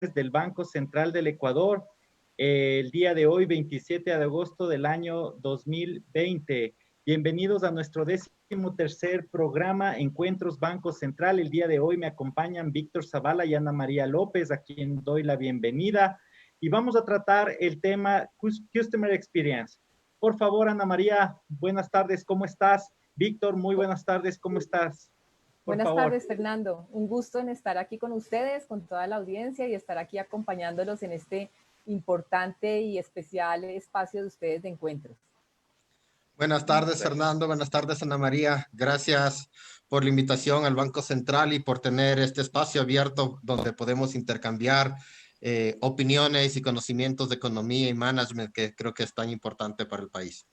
del Banco Central del Ecuador, el día de hoy, 27 de agosto del año 2020. Bienvenidos a nuestro 13º programa Encuentros Banco Central. El día de hoy me acompañan Víctor Zavala y Ana María López, a quien doy la bienvenida. Y vamos a tratar el tema Customer Experience. Por favor, Ana María, buenas tardes, ¿cómo estás? Víctor, muy buenas tardes, ¿cómo estás? Por Buenas favor. tardes, Fernando. Un gusto en estar aquí con ustedes, con toda la audiencia y estar aquí acompañándolos en este importante y especial espacio de ustedes de encuentros. Buenas tardes, Fernando. Buenas tardes, Ana María. Gracias por la invitación al Banco Central y por tener este espacio abierto donde podemos intercambiar opiniones y conocimientos de economía y management que creo que es tan importante para el país.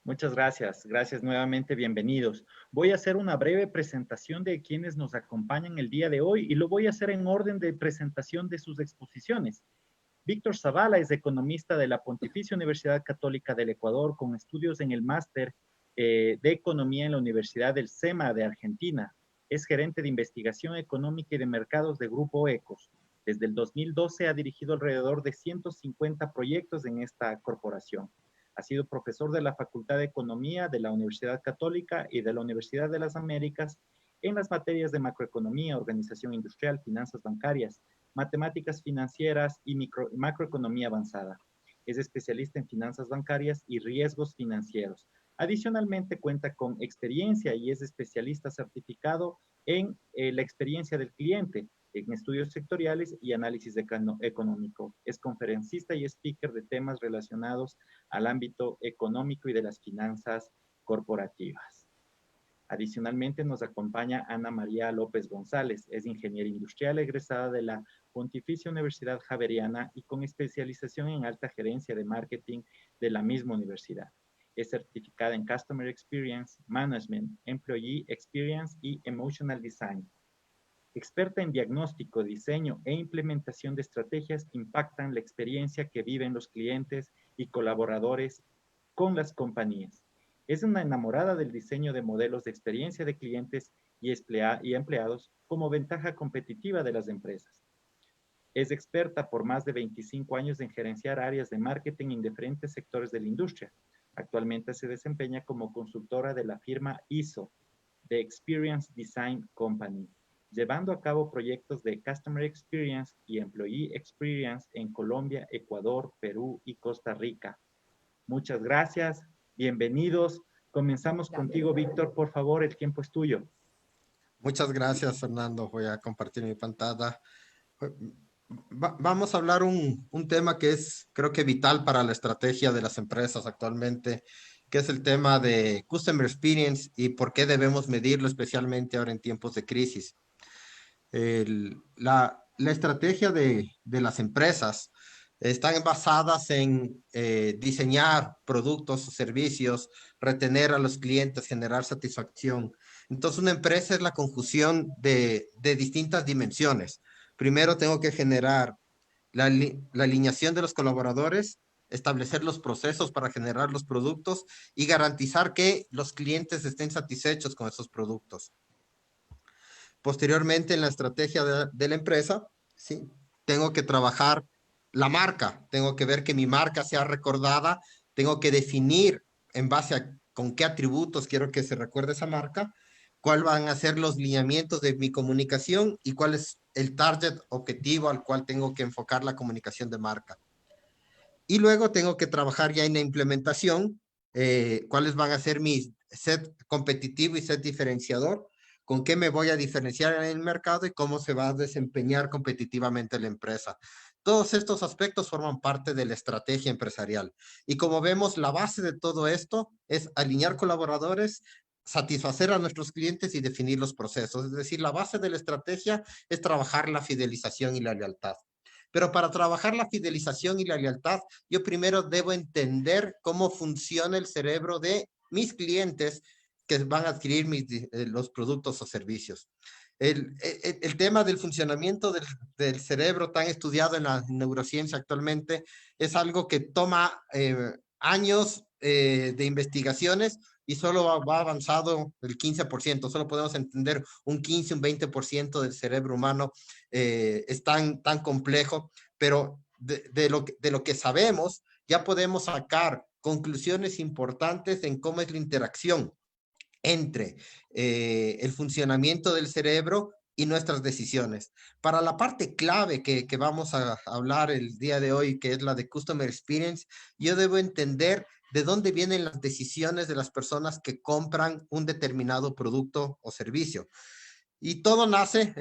Muchas gracias. Gracias nuevamente. Bienvenidos. Voy a hacer una breve presentación de quienes nos acompañan el día de hoy y lo voy a hacer en orden de presentación de sus exposiciones. Víctor Zavala es economista de la Pontificia Universidad Católica del Ecuador con estudios en el máster de Economía en la Universidad del SEMA de Argentina. Es gerente de investigación económica y de mercados de Grupo Ecos. Desde el 2012 ha dirigido alrededor de 150 proyectos en esta corporación. Ha sido profesor de la Facultad de Economía de la Universidad Católica y de la Universidad de las Américas en las materias de macroeconomía, organización industrial, finanzas bancarias, matemáticas financieras y macroeconomía avanzada. Es especialista en finanzas bancarias y riesgos financieros. Adicionalmente cuenta con experiencia y es especialista certificado en la experiencia del cliente, en estudios sectoriales y análisis económico. Es conferencista y speaker de temas relacionados al ámbito económico y de las finanzas corporativas. Adicionalmente nos acompaña Ana María López González, es ingeniera industrial egresada de la Pontificia Universidad Javeriana y con especialización en alta gerencia de marketing de la misma universidad. Es certificada en Customer Experience, Management, Employee Experience y Emotional Design. Experta en diagnóstico, diseño e implementación de estrategias que impactan la experiencia que viven los clientes y colaboradores con las compañías. Es una enamorada del diseño de modelos de experiencia de clientes y empleados como ventaja competitiva de las empresas. Es experta por más de 25 años en gerenciar áreas de marketing en diferentes sectores de la industria. Actualmente se desempeña como consultora de la firma ISO, The Experience Design Company, llevando a cabo proyectos de Customer Experience y Employee Experience en Colombia, Ecuador, Perú y Costa Rica. Muchas gracias, bienvenidos. Comenzamos contigo, Víctor, por favor, el tiempo es tuyo. Muchas gracias, Fernando. Voy a compartir mi pantalla. Vamos a hablar un tema que es, creo que vital para la estrategia de las empresas actualmente, que es el tema de Customer Experience y por qué debemos medirlo, especialmente ahora en tiempos de crisis. La estrategia de las empresas están basadas en diseñar productos o servicios, retener a los clientes, generar satisfacción. Entonces, una empresa es la conjunción de distintas dimensiones. Primero tengo que generar la alineación de los colaboradores, establecer los procesos para generar los productos y garantizar que los clientes estén satisfechos con esos productos. Posteriormente, en la estrategia de la empresa, ¿sí? Tengo que trabajar la marca, tengo que ver que mi marca sea recordada, tengo que definir en base a con qué atributos quiero que se recuerde esa marca, cuáles van a ser los lineamientos de mi comunicación y cuál es el target objetivo al cual tengo que enfocar la comunicación de marca. Y luego tengo que trabajar ya en la implementación, cuáles van a ser mi set competitivo y set diferenciador, con qué me voy a diferenciar en el mercado y cómo se va a desempeñar competitivamente la empresa. Todos estos aspectos forman parte de la estrategia empresarial. Y como vemos, la base de todo esto es alinear colaboradores, satisfacer a nuestros clientes y definir los procesos. Es decir, la base de la estrategia es trabajar la fidelización y la lealtad. Pero para trabajar la fidelización y la lealtad, yo primero debo entender cómo funciona el cerebro de mis clientes que van a adquirir los productos o servicios. El tema del funcionamiento del cerebro tan estudiado en la neurociencia actualmente es algo que toma años de investigaciones y solo va avanzado el 15%, solo podemos entender un 15, un 20% del cerebro humano. Es tan complejo, pero de lo que sabemos, ya podemos sacar conclusiones importantes en cómo es la interacción entre el funcionamiento del cerebro y nuestras decisiones. Para la parte clave que vamos a hablar el día de hoy, que es la de Customer Experience, yo debo entender de dónde vienen las decisiones de las personas que compran un determinado producto o servicio. Y todo nace,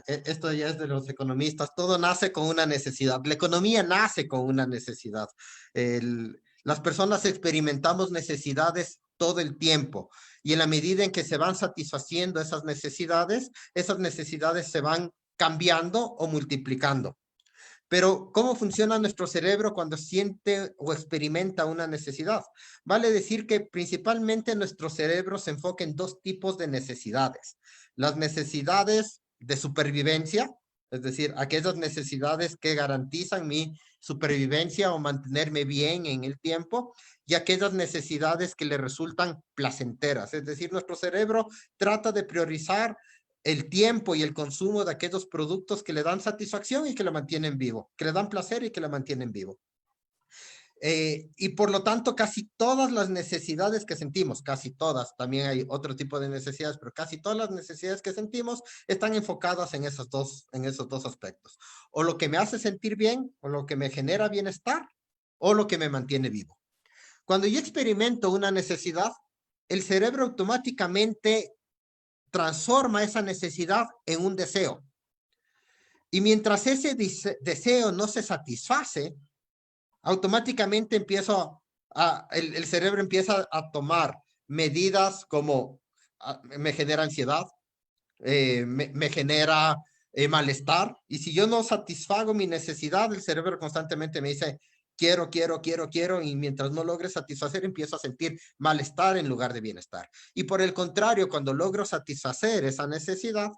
esto ya es de los economistas, todo nace con una necesidad. La economía nace con una necesidad. Las personas experimentamos necesidades todo el tiempo, y en la medida en que se van satisfaciendo esas necesidades se van cambiando o multiplicando. Pero, ¿cómo funciona nuestro cerebro cuando siente o experimenta una necesidad? Vale decir que principalmente nuestro cerebro se enfoca en dos tipos de necesidades. Las necesidades de supervivencia, es decir, aquellas necesidades que garantizan mi supervivencia o mantenerme bien en el tiempo, y aquellas necesidades que le resultan placenteras. Es decir, nuestro cerebro trata de priorizar el tiempo y el consumo de aquellos productos que le dan satisfacción y que lo mantienen vivo, que le dan placer y que lo mantienen vivo. Y por lo tanto, casi todas las necesidades que sentimos, casi todas, también hay otro tipo de necesidades, pero casi todas las necesidades que sentimos están enfocadas en esos dos aspectos. O lo que me hace sentir bien, o lo que me genera bienestar, o lo que me mantiene vivo. Cuando yo experimento una necesidad, el cerebro automáticamente transforma esa necesidad en un deseo. Y mientras ese deseo no se satisface, automáticamente el cerebro empieza a tomar medidas como me genera ansiedad, me genera malestar. Y si yo no satisfago mi necesidad, el cerebro constantemente me dice, quiero, y mientras no logre satisfacer, empiezo a sentir malestar en lugar de bienestar. Y por el contrario, cuando logro satisfacer esa necesidad,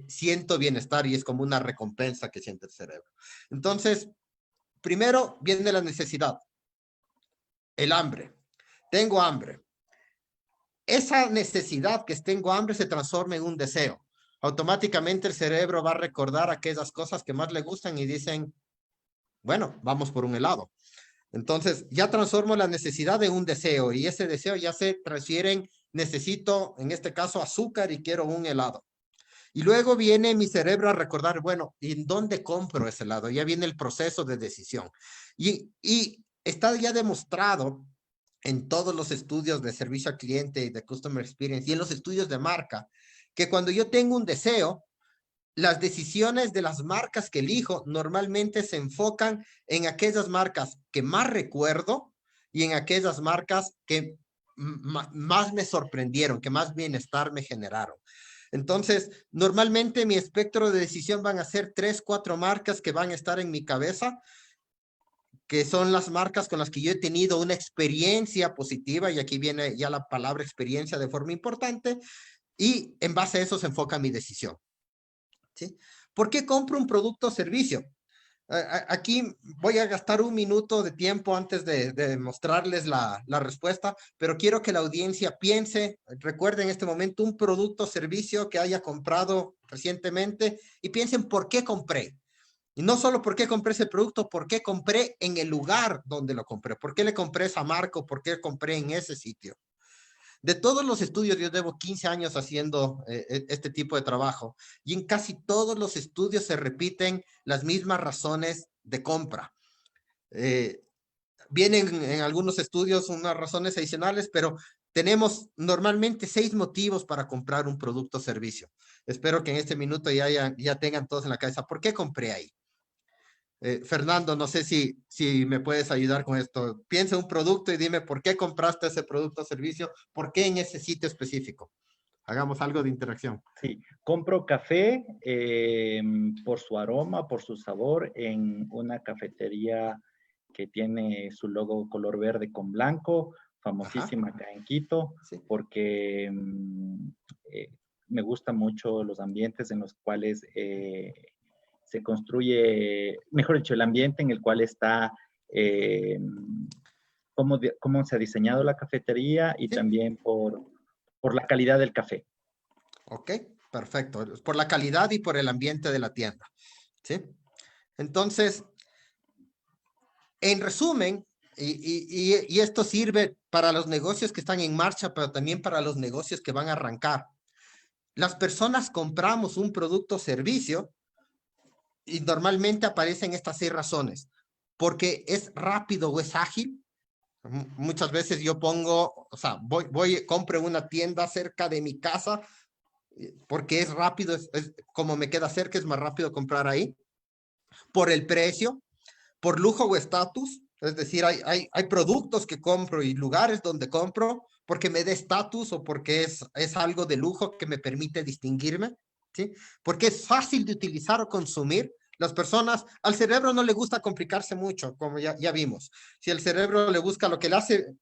siento bienestar, y es como una recompensa que siente el cerebro. Entonces, primero viene la necesidad, el hambre. Tengo hambre. Esa necesidad que tengo hambre se transforma en un deseo. Automáticamente el cerebro va a recordar aquellas cosas que más le gustan y dicen, bueno, vamos por un helado. Entonces, ya transformo la necesidad en un deseo, y ese deseo ya se transfiere en necesito, en este caso, azúcar y quiero un helado. Y luego viene mi cerebro a recordar, bueno, ¿y en dónde compro ese helado? Ya viene el proceso de decisión. Y está ya demostrado en todos los estudios de servicio al cliente y de Customer Experience y en los estudios de marca, que cuando yo tengo un deseo, las decisiones de las marcas que elijo normalmente se enfocan en aquellas marcas que más recuerdo y en aquellas marcas que más me sorprendieron, que más bienestar me generaron. Entonces, normalmente mi espectro de decisión van a ser 3, 4 marcas que van a estar en mi cabeza, que son las marcas con las que yo he tenido una experiencia positiva, y aquí viene ya la palabra experiencia de forma importante, y en base a eso se enfoca mi decisión. ¿Sí? ¿Por qué compro un producto o servicio? Aquí voy a gastar un minuto de tiempo antes de mostrarles la respuesta, pero quiero que la audiencia piense, recuerde en este momento un producto o servicio que haya comprado recientemente, y piensen por qué compré. Y no solo por qué compré ese producto, por qué compré en el lugar donde lo compré, por qué le compré esa marca, por qué compré en ese sitio. De todos los estudios, yo llevo 15 años haciendo este tipo de trabajo, y en casi todos los estudios se repiten las mismas razones de compra. Vienen en algunos estudios unas razones adicionales, pero tenemos normalmente 6 motivos para comprar un producto o servicio. Espero que en este minuto ya tengan todos en la cabeza, ¿por qué compré ahí? Fernando, no sé si me puedes ayudar con esto. Piensa un producto y dime por qué compraste ese producto o servicio, por qué en ese sitio específico. Hagamos algo de interacción. Sí, compro café por su aroma, por su sabor, en una cafetería que tiene su logo color verde con blanco, famosísima acá en Quito, Sí. porque me gustan mucho los ambientes en los cuales se construye, mejor dicho, el ambiente en el cual está cómo se ha diseñado la cafetería y Sí. también por la calidad del café. Ok, perfecto. Por la calidad y por el ambiente de la tienda. ¿Sí? Entonces, en resumen, y esto sirve para los negocios que están en marcha, pero también para los negocios que van a arrancar. Las personas compramos un producto o servicio y normalmente aparecen estas 6 razones. Porque es rápido o es ágil. Muchas veces yo pongo, o sea, compro una tienda cerca de mi casa porque es rápido, como me queda cerca, es más rápido comprar ahí. Por el precio, por lujo o estatus, es decir, hay productos que compro y lugares donde compro porque me dé estatus o porque es algo de lujo que me permite distinguirme, ¿sí? Porque es fácil de utilizar o consumir. Las personas, al cerebro no le gusta complicarse mucho, como ya vimos. Si el cerebro le gusta lo que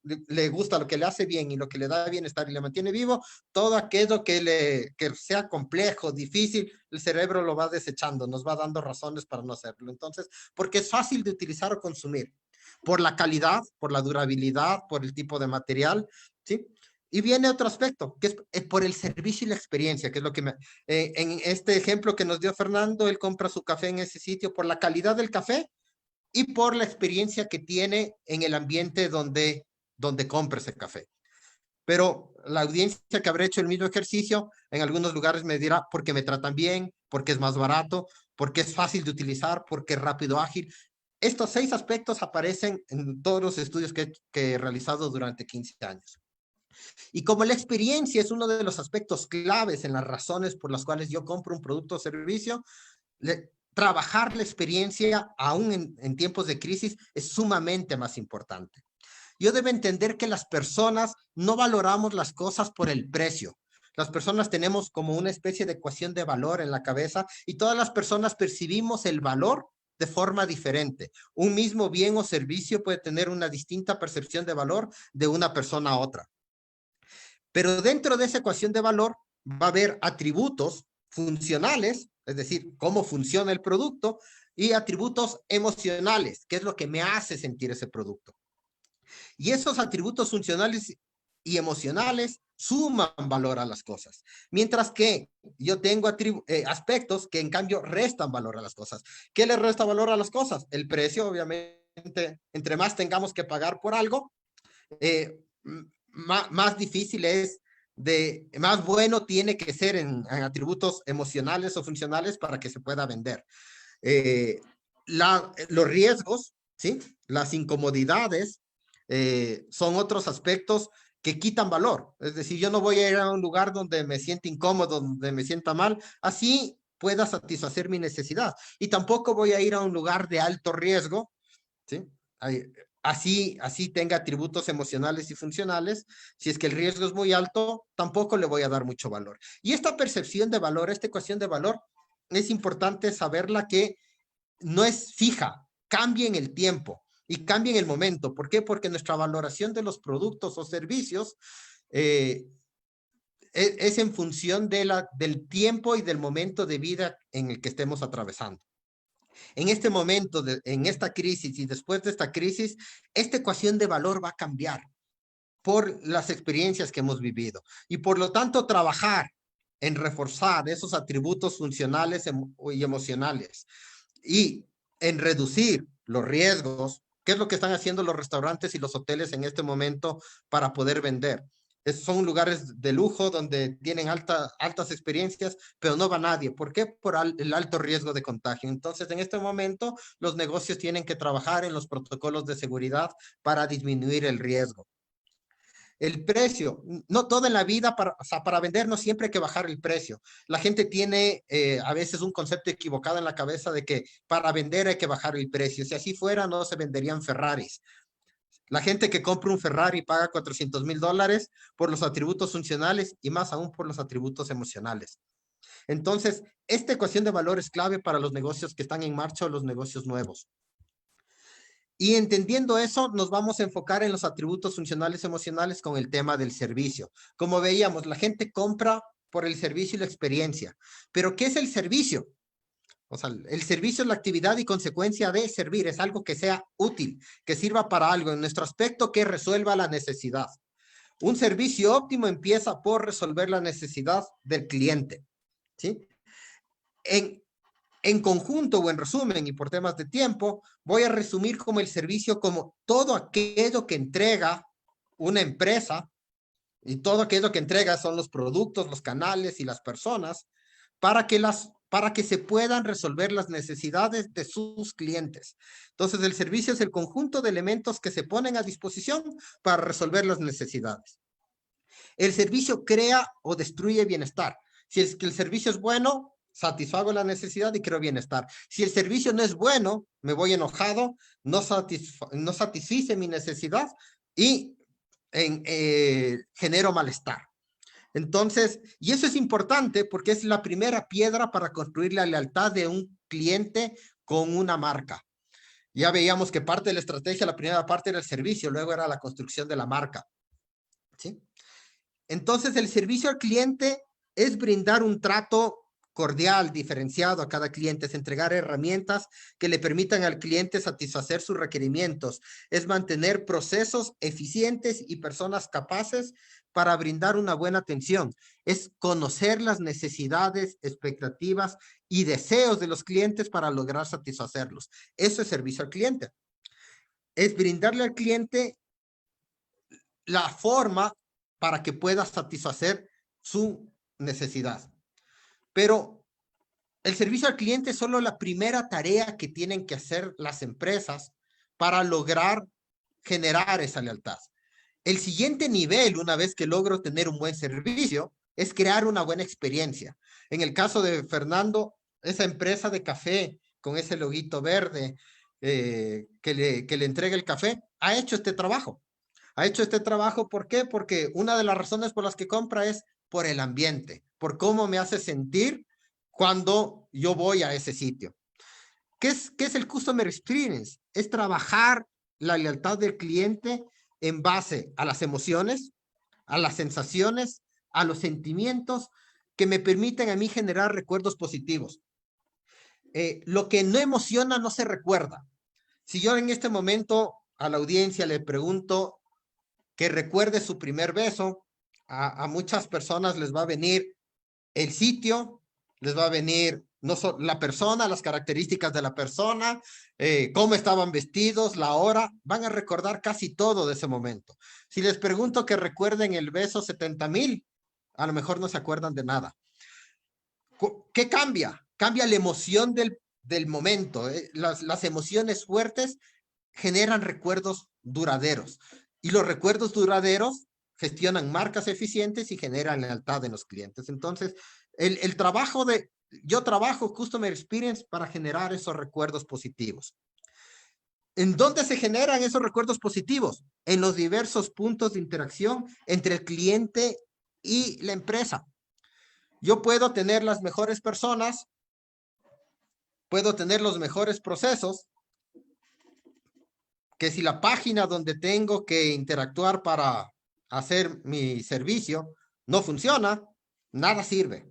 le gusta lo que le hace bien y lo que le da bienestar y le mantiene vivo, todo aquello que sea complejo, difícil, el cerebro lo va desechando, nos va dando razones para no hacerlo. Entonces, porque es fácil de utilizar o consumir, por la calidad, por la durabilidad, por el tipo de material, ¿sí? Y viene otro aspecto, que es por el servicio y la experiencia, que es lo que en este ejemplo que nos dio Fernando, él compra su café en ese sitio por la calidad del café y por la experiencia que tiene en el ambiente donde compra ese café. Pero la audiencia que habrá hecho el mismo ejercicio, en algunos lugares me dirá porque me tratan bien, porque es más barato, porque es fácil de utilizar, porque es rápido, ágil. Estos 6 aspectos aparecen en todos los estudios que he realizado durante 15 años. Y como la experiencia es uno de los aspectos claves en las razones por las cuales yo compro un producto o servicio, trabajar la experiencia aún en tiempos de crisis es sumamente más importante. Yo debo entender que las personas no valoramos las cosas por el precio. Las personas tenemos como una especie de ecuación de valor en la cabeza y todas las personas percibimos el valor de forma diferente. Un mismo bien o servicio puede tener una distinta percepción de valor de una persona a otra. Pero dentro de esa ecuación de valor va a haber atributos funcionales, es decir, cómo funciona el producto, y atributos emocionales, que es lo que me hace sentir ese producto. Y esos atributos funcionales y emocionales suman valor a las cosas. Mientras que yo tengo aspectos que en cambio restan valor a las cosas. ¿Qué le resta valor a las cosas? El precio, obviamente, entre más tengamos que pagar por algo, más difícil es, más bueno tiene que ser en atributos emocionales o funcionales para que se pueda vender. Los riesgos, ¿sí? Las incomodidades son otros aspectos que quitan valor. Es decir, yo no voy a ir a un lugar donde me sienta incómodo, donde me sienta mal, así pueda satisfacer mi necesidad. Y tampoco voy a ir a un lugar de alto riesgo, ¿sí? Así tenga atributos emocionales y funcionales. Si es que el riesgo es muy alto, tampoco le voy a dar mucho valor. Y esta percepción de valor, esta ecuación de valor, es importante saberla que no es fija, cambia en el tiempo y cambia en el momento. ¿Por qué? Porque nuestra valoración de los productos o servicios es en función del tiempo y del momento de vida en el que estemos atravesando. En este momento, en esta crisis y después de esta crisis, esta ecuación de valor va a cambiar por las experiencias que hemos vivido. Y por lo tanto, trabajar en reforzar esos atributos funcionales y emocionales y en reducir los riesgos, ¿qué es lo que están haciendo los restaurantes y los hoteles en este momento para poder vender? Son lugares de lujo donde tienen altas experiencias, pero no va nadie. ¿Por qué? Por el alto riesgo de contagio. Entonces, en este momento, los negocios tienen que trabajar en los protocolos de seguridad para disminuir el riesgo. El precio, no todo en la vida, para vender no siempre hay que bajar el precio. La gente tiene a veces un concepto equivocado en la cabeza de que para vender hay que bajar el precio. Si así fuera, no se venderían Ferraris. La gente que compra un Ferrari paga $400,000 por los atributos funcionales y más aún por los atributos emocionales. Entonces, esta ecuación de valor es clave para los negocios que están en marcha o los negocios nuevos. Y entendiendo eso, nos vamos a enfocar en los atributos funcionales emocionales con el tema del servicio. Como veíamos, la gente compra por el servicio y la experiencia. Pero, ¿qué es el servicio? O sea, el servicio es la actividad y consecuencia de servir. Es algo que sea útil, que sirva para algo. En nuestro aspecto, que resuelva la necesidad. Un servicio óptimo empieza por resolver la necesidad del cliente, ¿sí? En conjunto o en resumen, y por temas de tiempo, voy a resumir como el servicio como todo aquello que entrega una empresa, y todo aquello que entrega son los productos, los canales y las personas, para que se puedan resolver las necesidades de sus clientes. Entonces, el servicio es el conjunto de elementos que se ponen a disposición para resolver las necesidades. El servicio crea o destruye bienestar. Si es que el servicio es bueno, satisfago la necesidad y creo bienestar. Si el servicio no es bueno, me voy enojado, no satisfice mi necesidad y genero malestar. Entonces, y eso es importante porque es la primera piedra para construir la lealtad de un cliente con una marca. Ya veíamos que parte de la estrategia, la primera parte era el servicio, luego era la construcción de la marca, ¿sí? Entonces, el servicio al cliente es brindar un trato cordial, diferenciado a cada cliente, es entregar herramientas que le permitan al cliente satisfacer sus requerimientos, es mantener procesos eficientes y personas capaces para brindar una buena atención, es conocer las necesidades, expectativas y deseos de los clientes para lograr satisfacerlos. Eso es servicio al cliente. Es brindarle al cliente la forma para que pueda satisfacer su necesidad. Pero el servicio al cliente es solo la primera tarea que tienen que hacer las empresas para lograr generar esa lealtad. El siguiente nivel, una vez que logro tener un buen servicio, es crear una buena experiencia. En el caso de Fernando, esa empresa de café con ese loguito verde que le entrega el café, ha hecho este trabajo. Ha hecho este trabajo, ¿por qué? Porque una de las razones por las que compra es por el ambiente, por cómo me hace sentir cuando yo voy a ese sitio. ¿Qué es el Customer Experience? Es trabajar la lealtad del cliente en base a las emociones, a las sensaciones, a los sentimientos que me permiten a mí generar recuerdos positivos. Lo que no emociona no se recuerda. Si yo en este momento a la audiencia le pregunto que recuerde su primer beso, a muchas personas les va a venir el sitio, les va a venir la persona, las características de la persona, cómo estaban vestidos, la hora, van a recordar casi todo de ese momento. Si les pregunto que recuerden el beso 70,000, a lo mejor no se acuerdan de nada. ¿Qué cambia? Cambia la emoción del momento. Las emociones fuertes generan recuerdos duraderos. Y los recuerdos duraderos gestionan marcas eficientes y generan lealtad en los clientes. Entonces, yo trabajo Customer Experience para generar esos recuerdos positivos. ¿En dónde se generan esos recuerdos positivos? En los diversos puntos de interacción entre el cliente y la empresa. Yo puedo tener las mejores personas, puedo tener los mejores procesos, que si la página donde tengo que interactuar para hacer mi servicio no funciona, nada sirve.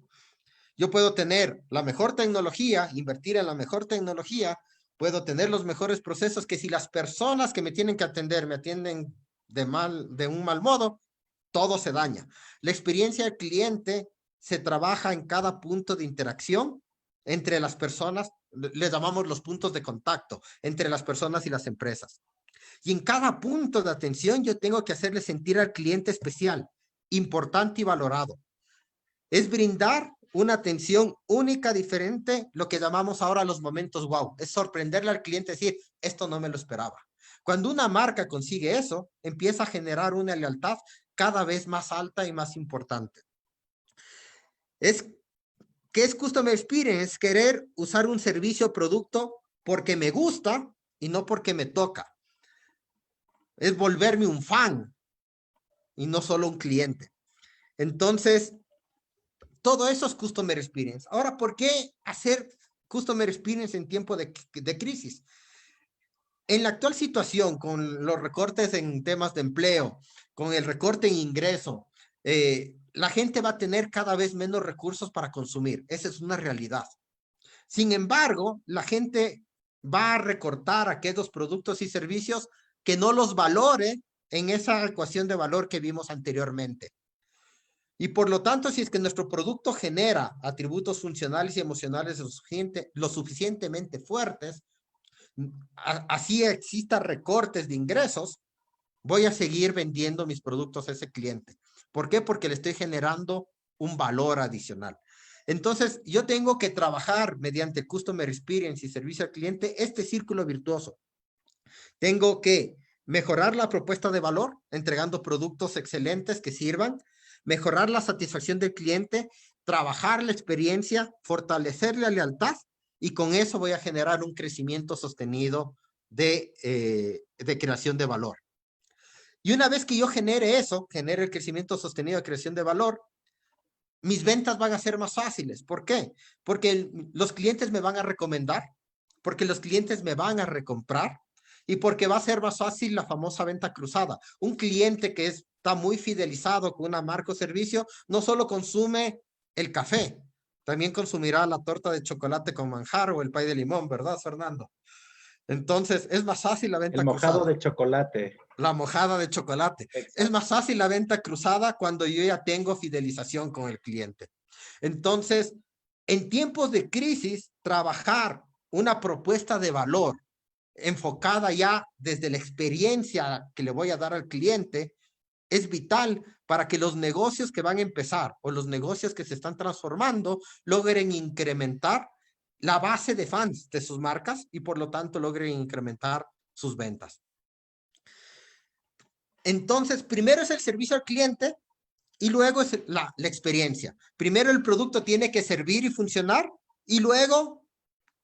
Yo puedo tener la mejor tecnología, invertir en la mejor tecnología, puedo tener los mejores procesos, que si las personas que me tienen que atender me atienden de un mal modo, todo se daña. La experiencia del cliente se trabaja en cada punto de interacción entre las personas, le llamamos los puntos de contacto, entre las personas y las empresas. Y en cada punto de atención yo tengo que hacerle sentir al cliente especial, importante y valorado. Es brindar una atención única, diferente, lo que llamamos ahora los momentos wow. Es sorprenderle al cliente, decir, esto no me lo esperaba. Cuando una marca consigue eso, empieza a generar una lealtad cada vez más alta y más importante. ¿Qué es Customer Experience? Es querer usar un servicio o producto porque me gusta y no porque me toca. Es volverme un fan y no solo un cliente. Entonces, todo eso es Customer Experience. Ahora, ¿por qué hacer Customer Experience en tiempo de crisis? En la actual situación, con los recortes en temas de empleo, con el recorte en ingreso, la gente va a tener cada vez menos recursos para consumir. Esa es una realidad. Sin embargo, la gente va a recortar aquellos productos y servicios que no los valore en esa ecuación de valor que vimos anteriormente. Y por lo tanto, si es que nuestro producto genera atributos funcionales y emocionales lo suficientemente fuertes, así exista recortes de ingresos, voy a seguir vendiendo mis productos a ese cliente. ¿Por qué? Porque le estoy generando un valor adicional. Entonces, yo tengo que trabajar mediante Customer Experience y servicio al cliente este círculo virtuoso. Tengo que mejorar la propuesta de valor, entregando productos excelentes que sirvan, mejorar la satisfacción del cliente, trabajar la experiencia, fortalecer la lealtad, y con eso voy a generar un crecimiento sostenido de creación de valor. Y una vez que yo genere eso, genere el crecimiento sostenido de creación de valor, mis ventas van a ser más fáciles. ¿Por qué? Porque los clientes me van a recomendar, porque los clientes me van a recomprar, y porque va a ser más fácil la famosa venta cruzada. Un cliente que está muy fidelizado con una marca o servicio, no solo consume el café, también consumirá la torta de chocolate con manjar o el pay de limón, ¿verdad, Fernando? Entonces, es más fácil la venta cruzada. El mojado de chocolate. La mojada de chocolate. Exacto. Es más fácil la venta cruzada cuando yo ya tengo fidelización con el cliente. Entonces, en tiempos de crisis, trabajar una propuesta de valor enfocada ya desde la experiencia que le voy a dar al cliente es vital para que los negocios que van a empezar o los negocios que se están transformando logren incrementar la base de fans de sus marcas y por lo tanto logren incrementar sus ventas. Entonces, primero es el servicio al cliente y luego es la experiencia. Primero el producto tiene que servir y funcionar y luego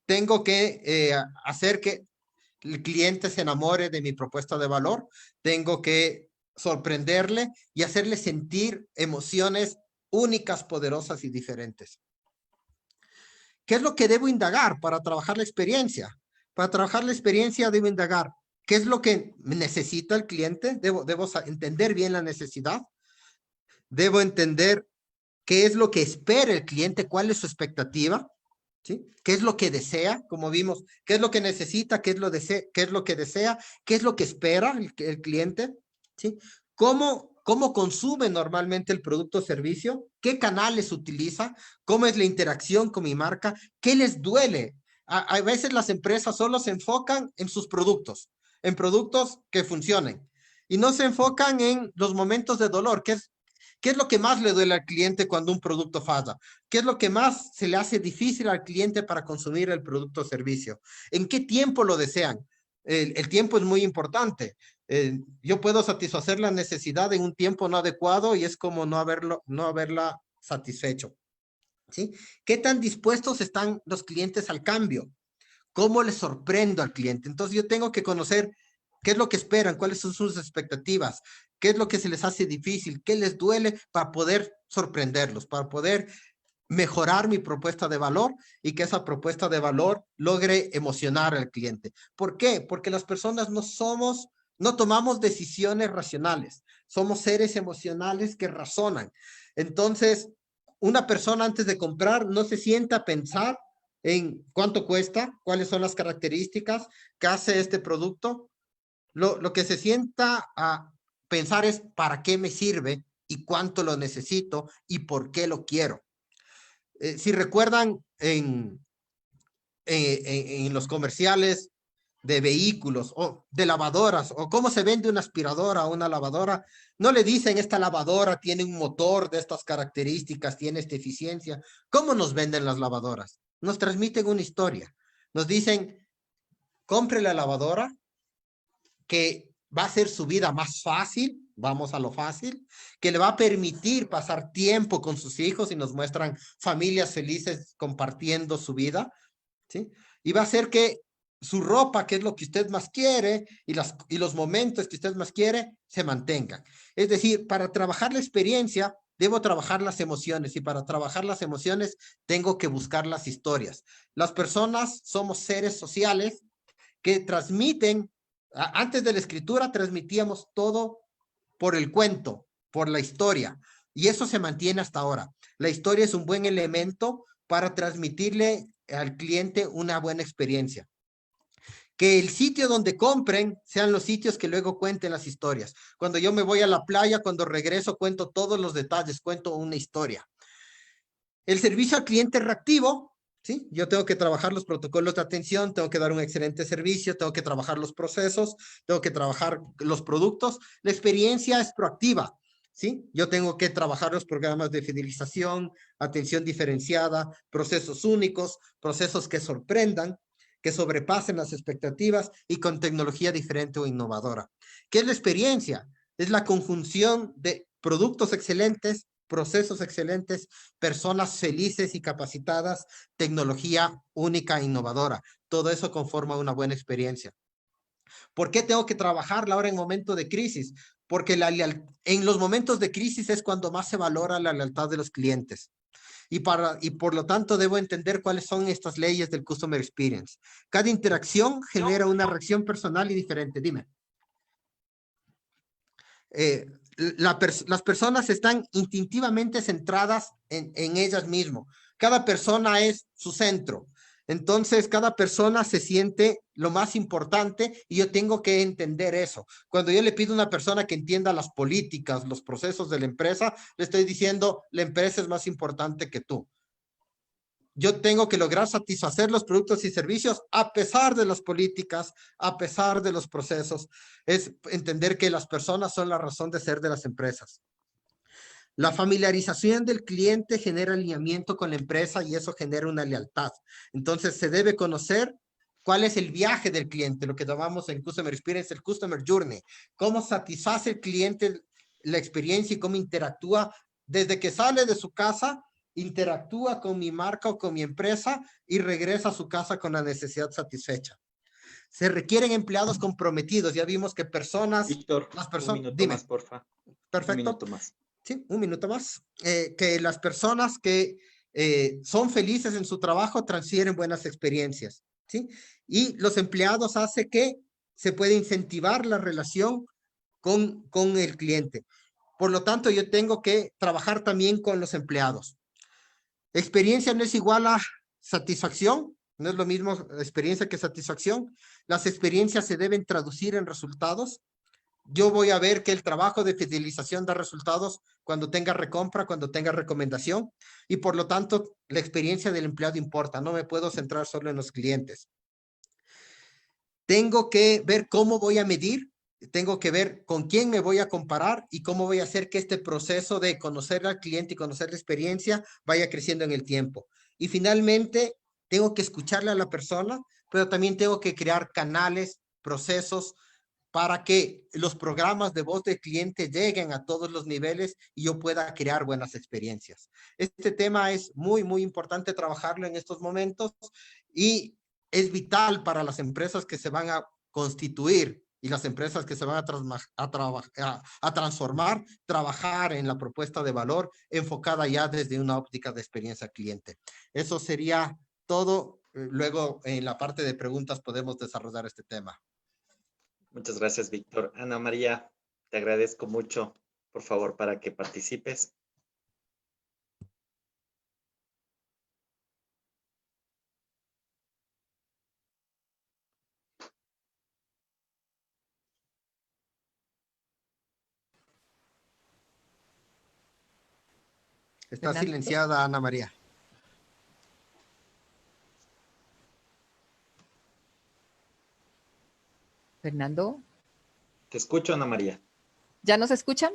tengo que hacer que el cliente se enamore de mi propuesta de valor. Tengo que sorprenderle y hacerle sentir emociones únicas, poderosas y diferentes. ¿Qué es lo que debo indagar para trabajar la experiencia? Para trabajar la experiencia debo indagar qué es lo que necesita el cliente. Debo entender bien la necesidad. Debo entender qué es lo que espera el cliente, cuál es su expectativa, ¿sí? ¿Qué es lo que desea? Como vimos, ¿qué es lo que necesita? ¿Qué es lo que desea? ¿Qué es lo que espera el cliente? ¿Sí? ¿Cómo consume normalmente el producto o servicio? ¿Qué canales utiliza? ¿Cómo es la interacción con mi marca? ¿Qué les duele? A veces las empresas solo se enfocan en sus productos, en productos que funcionen, y no se enfocan en los momentos de dolor, ¿qué es lo que más le duele al cliente cuando un producto falla? ¿Qué es lo que más se le hace difícil al cliente para consumir el producto o servicio? ¿En qué tiempo lo desean? El tiempo es muy importante. Yo puedo satisfacer la necesidad en un tiempo no adecuado y es como no haberla satisfecho. ¿Sí? ¿Qué tan dispuestos están los clientes al cambio? ¿Cómo les sorprendo al cliente? Entonces yo tengo que conocer qué es lo que esperan, cuáles son sus expectativas, qué es lo que se les hace difícil, qué les duele para poder sorprenderlos, para poder mejorar mi propuesta de valor y que esa propuesta de valor logre emocionar al cliente. ¿Por qué? Porque las personas no tomamos decisiones racionales, somos seres emocionales que razonan. Entonces, una persona antes de comprar no se sienta a pensar en cuánto cuesta, cuáles son las características que hace este producto. Lo que se sienta a pensar es para qué me sirve y cuánto lo necesito y por qué lo quiero. Si recuerdan en los comerciales de vehículos o de lavadoras o cómo se vende una aspiradora o una lavadora, no le dicen esta lavadora tiene un motor de estas características, tiene esta eficiencia. ¿Cómo nos venden las lavadoras? Nos transmiten una historia. Nos dicen, compre la lavadora que va a hacer su vida más fácil, vamos a lo fácil, que le va a permitir pasar tiempo con sus hijos y nos muestran familias felices compartiendo su vida, ¿sí? Y va a hacer que su ropa, que es lo que usted más quiere, y los momentos que usted más quiere, se mantengan. Es decir, para trabajar la experiencia, debo trabajar las emociones, y para trabajar las emociones, tengo que buscar las historias. Las personas somos seres sociales que transmiten. Antes de la escritura transmitíamos todo por el cuento, por la historia, y eso se mantiene hasta ahora. La historia es un buen elemento para transmitirle al cliente una buena experiencia. Que el sitio donde compren sean los sitios que luego cuenten las historias. Cuando yo me voy a la playa, cuando regreso, cuento todos los detalles, cuento una historia. El servicio al cliente reactivo, ¿sí? Yo tengo que trabajar los protocolos de atención, tengo que dar un excelente servicio, tengo que trabajar los procesos, tengo que trabajar los productos. La experiencia es proactiva, ¿sí? Yo tengo que trabajar los programas de fidelización, atención diferenciada, procesos únicos, procesos que sorprendan, que sobrepasen las expectativas y con tecnología diferente o innovadora. ¿Qué es la experiencia? Es la conjunción de productos excelentes, procesos excelentes, personas felices y capacitadas, tecnología única e innovadora. Todo eso conforma una buena experiencia. ¿Por qué tengo que trabajarla ahora en momento de crisis? Porque en los momentos de crisis es cuando más se valora la lealtad de los clientes. Y por lo tanto debo entender cuáles son estas leyes del Customer Experience. Cada interacción genera una reacción personal y diferente. Dime. Las personas están instintivamente centradas en ellas mismas. Cada persona es su centro. Entonces, cada persona se siente lo más importante y yo tengo que entender eso. Cuando yo le pido a una persona que entienda las políticas, los procesos de la empresa, le estoy diciendo, la empresa es más importante que tú. Yo tengo que lograr satisfacer los productos y servicios a pesar de las políticas, a pesar de los procesos. Es entender que las personas son la razón de ser de las empresas. La familiarización del cliente genera alineamiento con la empresa y eso genera una lealtad. Entonces se debe conocer cuál es el viaje del cliente, lo que llamamos en Customer Experience el Customer Journey. Cómo satisface el cliente la experiencia y cómo interactúa desde que sale de su casa, interactúa con mi marca o con mi empresa y regresa a su casa con la necesidad satisfecha. Se requieren empleados comprometidos. Ya vimos que personas... Víctor, un minuto más, porfa. Perfecto. Un minuto más. Sí, un minuto más. Que las personas que son felices en su trabajo transfieren buenas experiencias, ¿sí? Y los empleados hace que se puede incentivar la relación con el cliente. Por lo tanto, yo tengo que trabajar también con los empleados. Experiencia no es igual a satisfacción, no es lo mismo experiencia que satisfacción. Las experiencias se deben traducir en resultados. Yo voy a ver que el trabajo de fidelización da resultados cuando tenga recompra, cuando tenga recomendación y por lo tanto la experiencia del empleado importa. No me puedo centrar solo en los clientes. Tengo que ver cómo voy a medir, tengo que ver con quién me voy a comparar y cómo voy a hacer que este proceso de conocer al cliente y conocer la experiencia vaya creciendo en el tiempo. Y finalmente, tengo que escucharle a la persona, pero también tengo que crear canales, procesos, para que los programas de voz del cliente lleguen a todos los niveles y yo pueda crear buenas experiencias. Este tema es muy, muy importante trabajarlo en estos momentos y es vital para las empresas que se van a constituir y las empresas que se van a transformar, trabajar en la propuesta de valor enfocada ya desde una óptica de experiencia cliente. Eso sería todo. Luego en la parte de preguntas podemos desarrollar este tema. Muchas gracias, Víctor. Ana María, te agradezco mucho, por favor, para que participes. Está silenciada Ana María. Fernando. Te escucho, Ana María. ¿Ya nos escuchan?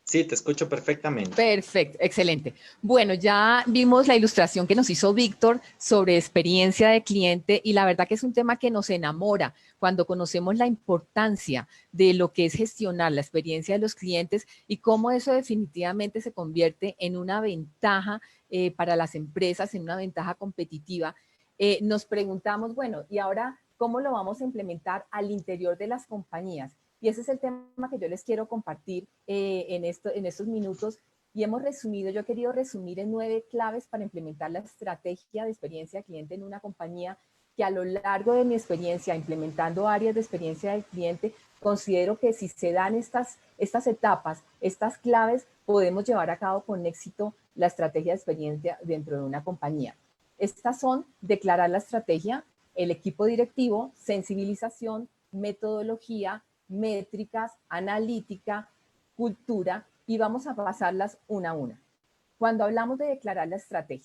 Sí, te escucho perfectamente. Perfecto, excelente. Bueno, ya vimos la ilustración que nos hizo Víctor sobre experiencia de cliente y la verdad que es un tema que nos enamora cuando conocemos la importancia de lo que es gestionar la experiencia de los clientes y cómo eso definitivamente se convierte en una ventaja para las empresas, en una ventaja competitiva. Nos preguntamos, bueno, ¿y ahora cómo lo vamos a implementar al interior de las compañías? Y ese es el tema que yo les quiero compartir en estos minutos. Y hemos resumido, yo he querido resumir en 9 claves para implementar la estrategia de experiencia de cliente en una compañía que a lo largo de mi experiencia implementando áreas de experiencia del cliente, considero que si se dan estas etapas, estas claves, podemos llevar a cabo con éxito la estrategia de experiencia dentro de una compañía. Estas son declarar la estrategia, el equipo directivo, sensibilización, metodología, métricas, analítica, cultura, y vamos a pasarlas una a una. Cuando hablamos de declarar la estrategia,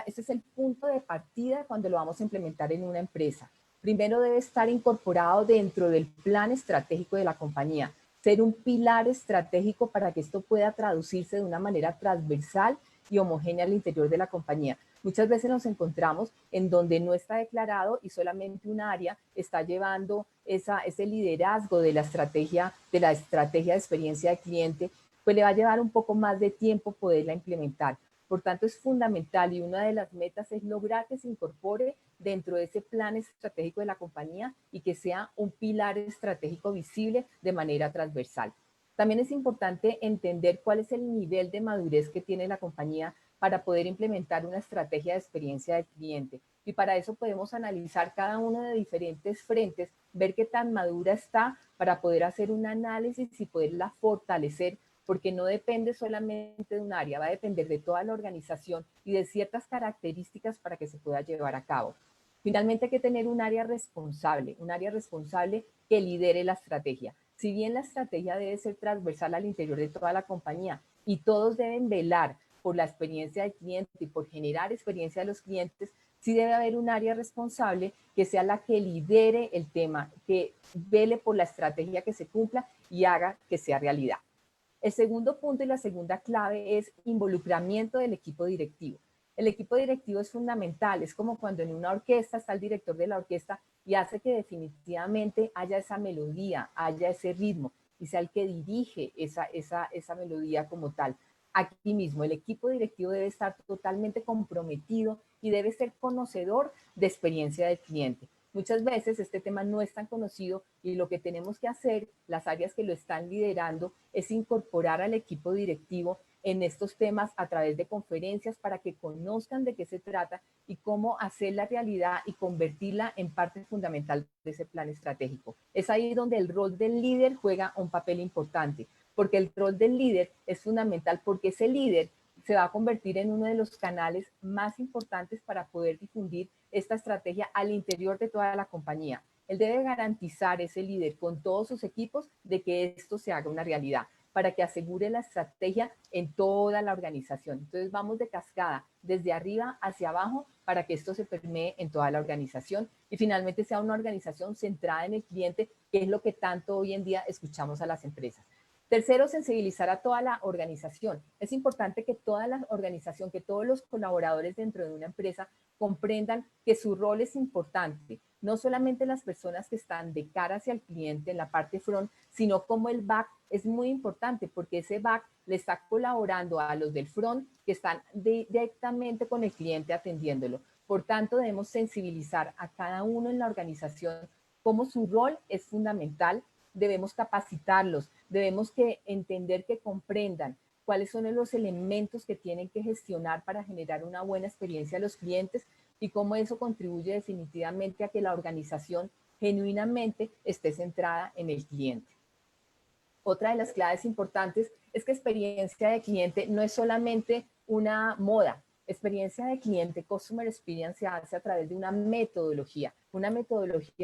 este es el punto de partida cuando lo vamos a implementar en una empresa. Primero debe estar incorporado dentro del plan estratégico de la compañía, ser un pilar estratégico para que esto pueda traducirse de una manera transversal y homogénea al interior de la compañía. Muchas veces nos encontramos en donde no está declarado y solamente un área está llevando ese liderazgo de la estrategia de experiencia de cliente, pues le va a llevar un poco más de tiempo poderla implementar. Por tanto, es fundamental y una de las metas es lograr que se incorpore dentro de ese plan estratégico de la compañía y que sea un pilar estratégico visible de manera transversal. También es importante entender cuál es el nivel de madurez que tiene la compañía para poder implementar una estrategia de experiencia del cliente. Y para eso podemos analizar cada uno de diferentes frentes, ver qué tan madura está para poder hacer un análisis y poderla fortalecer, porque no depende solamente de un área, va a depender de toda la organización y de ciertas características para que se pueda llevar a cabo. Finalmente hay que tener un área responsable que lidere la estrategia. Si bien la estrategia debe ser transversal al interior de toda la compañía y todos deben velar por la experiencia del cliente y por generar experiencia de los clientes, sí debe haber un área responsable que sea la que lidere el tema, que vele por la estrategia que se cumpla y haga que sea realidad. El segundo punto y la segunda clave es involucramiento del equipo directivo. El equipo directivo es fundamental, es como cuando en una orquesta está el director de la orquesta y hace que definitivamente haya esa melodía, haya ese ritmo y sea el que dirige esa melodía como tal. Aquí mismo el equipo directivo debe estar totalmente comprometido y debe ser conocedor de experiencia del cliente. Muchas veces este tema no es tan conocido y lo que tenemos que hacer, las áreas que lo están liderando, es incorporar al equipo directivo en estos temas a través de conferencias para que conozcan de qué se trata y cómo hacer la realidad y convertirla en parte fundamental de ese plan estratégico. Es ahí donde el rol del líder juega un papel importante, porque el rol del líder es fundamental porque ese líder se va a convertir en uno de los canales más importantes para poder difundir esta estrategia al interior de toda la compañía. Él debe garantizar, ese líder, con todos sus equipos, de que esto se haga una realidad, para que asegure la estrategia en toda la organización. Entonces vamos de cascada, desde arriba hacia abajo, para que esto se permee en toda la organización y finalmente sea una organización centrada en el cliente, que es lo que tanto hoy en día escuchamos a las empresas. Tercero, sensibilizar a toda la organización. Es importante que toda la organización, que todos los colaboradores dentro de una empresa comprendan que su rol es importante. No solamente las personas que están de cara hacia el cliente en la parte front, sino como el back es muy importante porque ese back le está colaborando a los del front que están directamente con el cliente atendiéndolo. Por tanto, debemos sensibilizar a cada uno en la organización cómo su rol es fundamental. Debemos capacitarlos, debemos entender que comprendan cuáles son los elementos que tienen que gestionar para generar una buena experiencia a los clientes y cómo eso contribuye definitivamente a que la organización genuinamente esté centrada en el cliente. Otra de las claves importantes es que experiencia de cliente no es solamente una moda. Experiencia de cliente, Customer Experience, se hace a través de una metodología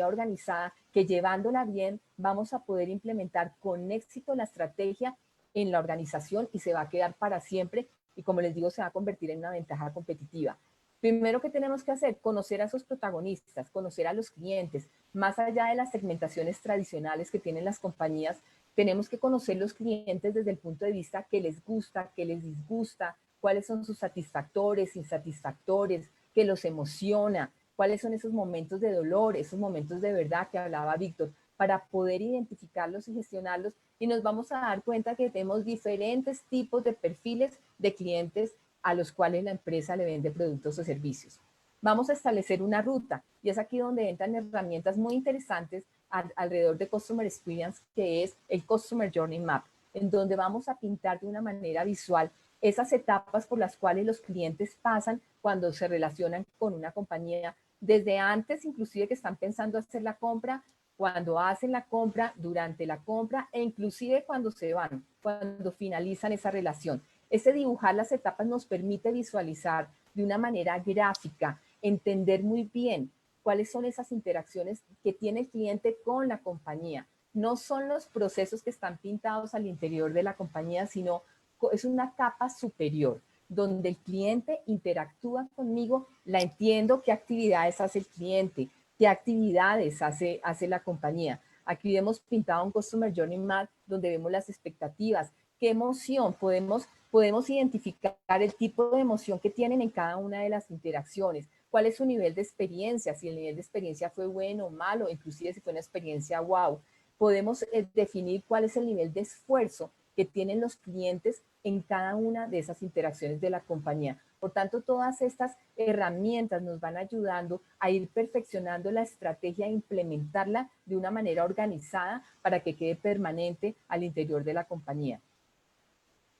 organizada que llevándola bien vamos a poder implementar con éxito la estrategia en la organización y se va a quedar para siempre y, como les digo, se va a convertir en una ventaja competitiva. Primero que tenemos que hacer, conocer a esos protagonistas, conocer a los clientes, más allá de las segmentaciones tradicionales que tienen las compañías. Tenemos que conocer los clientes desde el punto de vista que les gusta, que les disgusta, cuáles son sus satisfactores, insatisfactores, qué los emociona, cuáles son esos momentos de dolor, esos momentos de verdad que hablaba Víctor, para poder identificarlos y gestionarlos. Y nos vamos a dar cuenta que tenemos diferentes tipos de perfiles de clientes a los cuales la empresa le vende productos o servicios. Vamos a establecer una ruta y es aquí donde entran herramientas muy interesantes alrededor de Customer Experience, que es el Customer Journey Map, en donde vamos a pintar de una manera visual esas etapas por las cuales los clientes pasan cuando se relacionan con una compañía, desde antes inclusive que están pensando hacer la compra, cuando hacen la compra, durante la compra e inclusive cuando se van, cuando finalizan esa relación. Ese dibujar las etapas nos permite visualizar de una manera gráfica, entender muy bien cuáles son esas interacciones que tiene el cliente con la compañía. No son los procesos que están pintados al interior de la compañía, sino es una capa superior, donde el cliente interactúa conmigo, la entiendo, qué actividades hace el cliente, qué actividades hace la compañía. Aquí hemos pintado un Customer Journey Map donde vemos las expectativas, qué emoción podemos identificar el tipo de emoción que tienen en cada una de las interacciones, cuál es su nivel de experiencia, si el nivel de experiencia fue bueno o malo, inclusive si fue una experiencia wow. Podemos definir cuál es el nivel de esfuerzo que tienen los clientes en cada una de esas interacciones de la compañía. Por tanto, todas estas herramientas nos van ayudando a ir perfeccionando la estrategia e implementarla de una manera organizada para que quede permanente al interior de la compañía.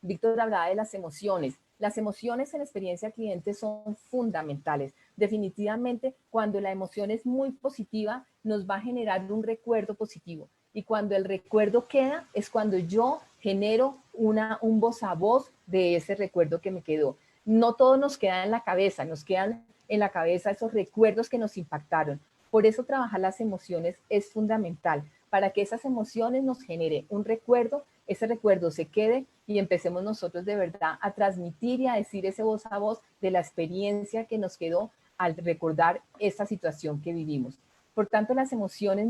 Víctor hablaba de las emociones. Las emociones en experiencia cliente son fundamentales. Definitivamente, cuando la emoción es muy positiva, nos va a generar un recuerdo positivo. Y cuando el recuerdo queda, es cuando yo genero un voz a voz de ese recuerdo que me quedó. No todo nos queda en la cabeza, nos quedan en la cabeza esos recuerdos que nos impactaron. Por eso trabajar las emociones es fundamental, para que esas emociones nos genere un recuerdo, ese recuerdo se quede y empecemos nosotros de verdad a transmitir y a decir ese voz a voz de la experiencia que nos quedó al recordar esta situación que vivimos. Por tanto, las emociones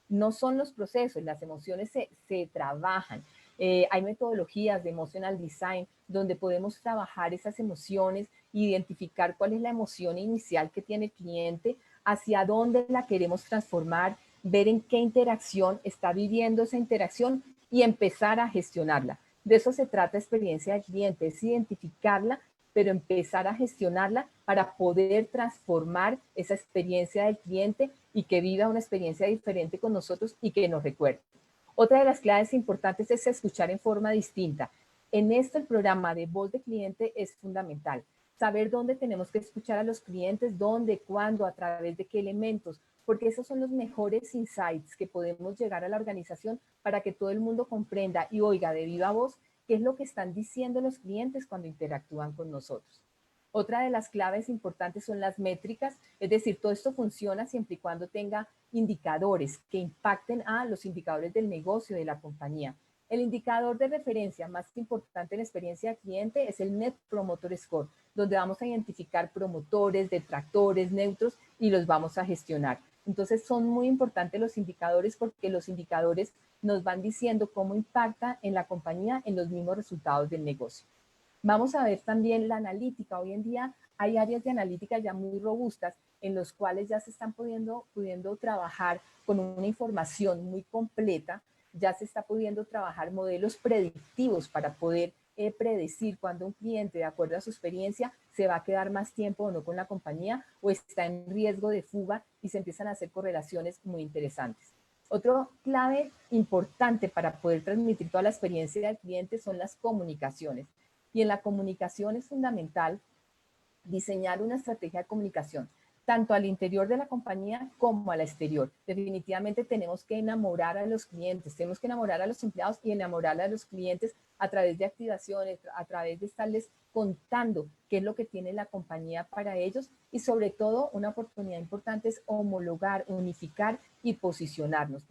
no son los procesos, las emociones se trabajan. Hay metodologías de emotional design donde podemos trabajar esas emociones, identificar cuál es la emoción inicial que tiene el cliente, hacia dónde la queremos transformar, ver en qué interacción está viviendo esa interacción y empezar a gestionarla. De eso se trata experiencia del cliente, es identificarla, pero empezar a gestionarla para poder transformar esa experiencia del cliente y que viva una experiencia diferente con nosotros y que nos recuerde. Otra de las claves importantes es escuchar en forma distinta. En esto el programa de voz de cliente es fundamental. Saber dónde tenemos que escuchar a los clientes, dónde, cuándo, a través de qué elementos, porque esos son los mejores insights que podemos llegar a la organización para que todo el mundo comprenda y oiga de viva voz qué es lo que están diciendo los clientes cuando interactúan con nosotros. Otra de las claves importantes son las métricas, es decir, todo esto funciona siempre y cuando tenga indicadores que impacten a los indicadores del negocio de la compañía. El indicador de referencia más importante en la experiencia del cliente es el Net Promoter Score, donde vamos a identificar promotores, detractores, neutros y los vamos a gestionar. Entonces son muy importantes los indicadores porque los indicadores nos van diciendo cómo impacta en la compañía en los mismos resultados del negocio. Vamos a ver también la analítica. Hoy en día hay áreas de analítica ya muy robustas en los cuales ya se están pudiendo trabajar con una información muy completa, ya se está pudiendo trabajar modelos predictivos para poder predecir cuando un cliente, de acuerdo a su experiencia, se va a quedar más tiempo o no con la compañía o está en riesgo de fuga y se empiezan a hacer correlaciones muy interesantes. Otro clave importante para poder transmitir toda la experiencia del cliente son las comunicaciones. Y en la comunicación es fundamental diseñar una estrategia de comunicación, tanto al interior de la compañía como al exterior. Definitivamente tenemos que enamorar a los clientes, tenemos que enamorar a los empleados y enamorar a los clientes a través de activaciones, a través de estarles contando qué es lo que tiene la compañía para ellos y sobre todo una oportunidad importante es homologar, unificar y posicionarnos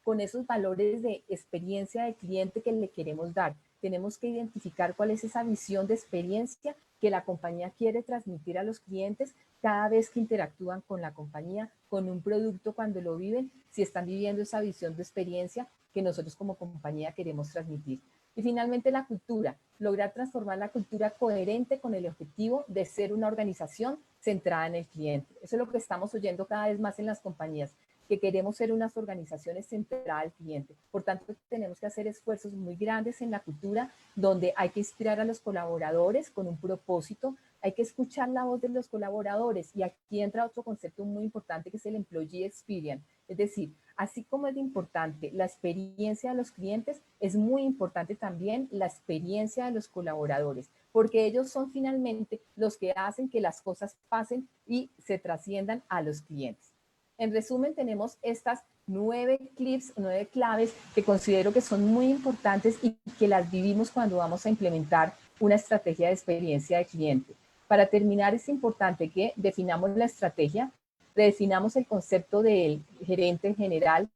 con esos valores de experiencia del cliente que le queremos dar. Tenemos que identificar cuál es esa visión de experiencia que la compañía quiere transmitir a los clientes cada vez que interactúan con la compañía, con un producto cuando lo viven, si están viviendo esa visión de experiencia que nosotros como compañía queremos transmitir. Y finalmente la cultura, lograr transformar la cultura coherente con el objetivo de ser una organización centrada en el cliente. Eso es lo que estamos oyendo cada vez más en las compañías, que queremos ser unas organizaciones centradas al cliente. Por tanto, tenemos que hacer esfuerzos muy grandes en la cultura, donde hay que inspirar a los colaboradores con un propósito, hay que escuchar la voz de los colaboradores y aquí entra otro concepto muy importante que es el Employee Experience. Es decir, así como es importante la experiencia de los clientes, es muy importante también la experiencia de los colaboradores, porque ellos son finalmente los que hacen que las cosas pasen y se trasciendan a los clientes. En resumen, tenemos estas 9 clips, 9 claves que considero que son muy importantes y que las vivimos cuando vamos a implementar una estrategia de experiencia de cliente. Para terminar, es importante que definamos la estrategia, redefinamos el concepto del gerente general,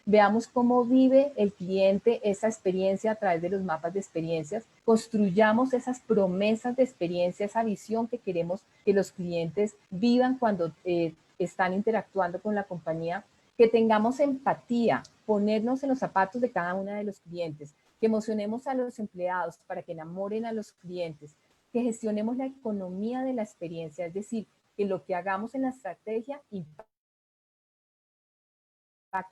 veamos cómo vive el cliente esa experiencia a través de los mapas de experiencias, construyamos esas promesas de experiencia, esa visión que queremos que los clientes vivan cuando están interactuando con la compañía, que tengamos empatía, ponernos en los zapatos de cada uno de los clientes, que emocionemos a los empleados para que enamoren a los clientes, que gestionemos la economía de la experiencia, es decir, que lo que hagamos en la estrategia impacte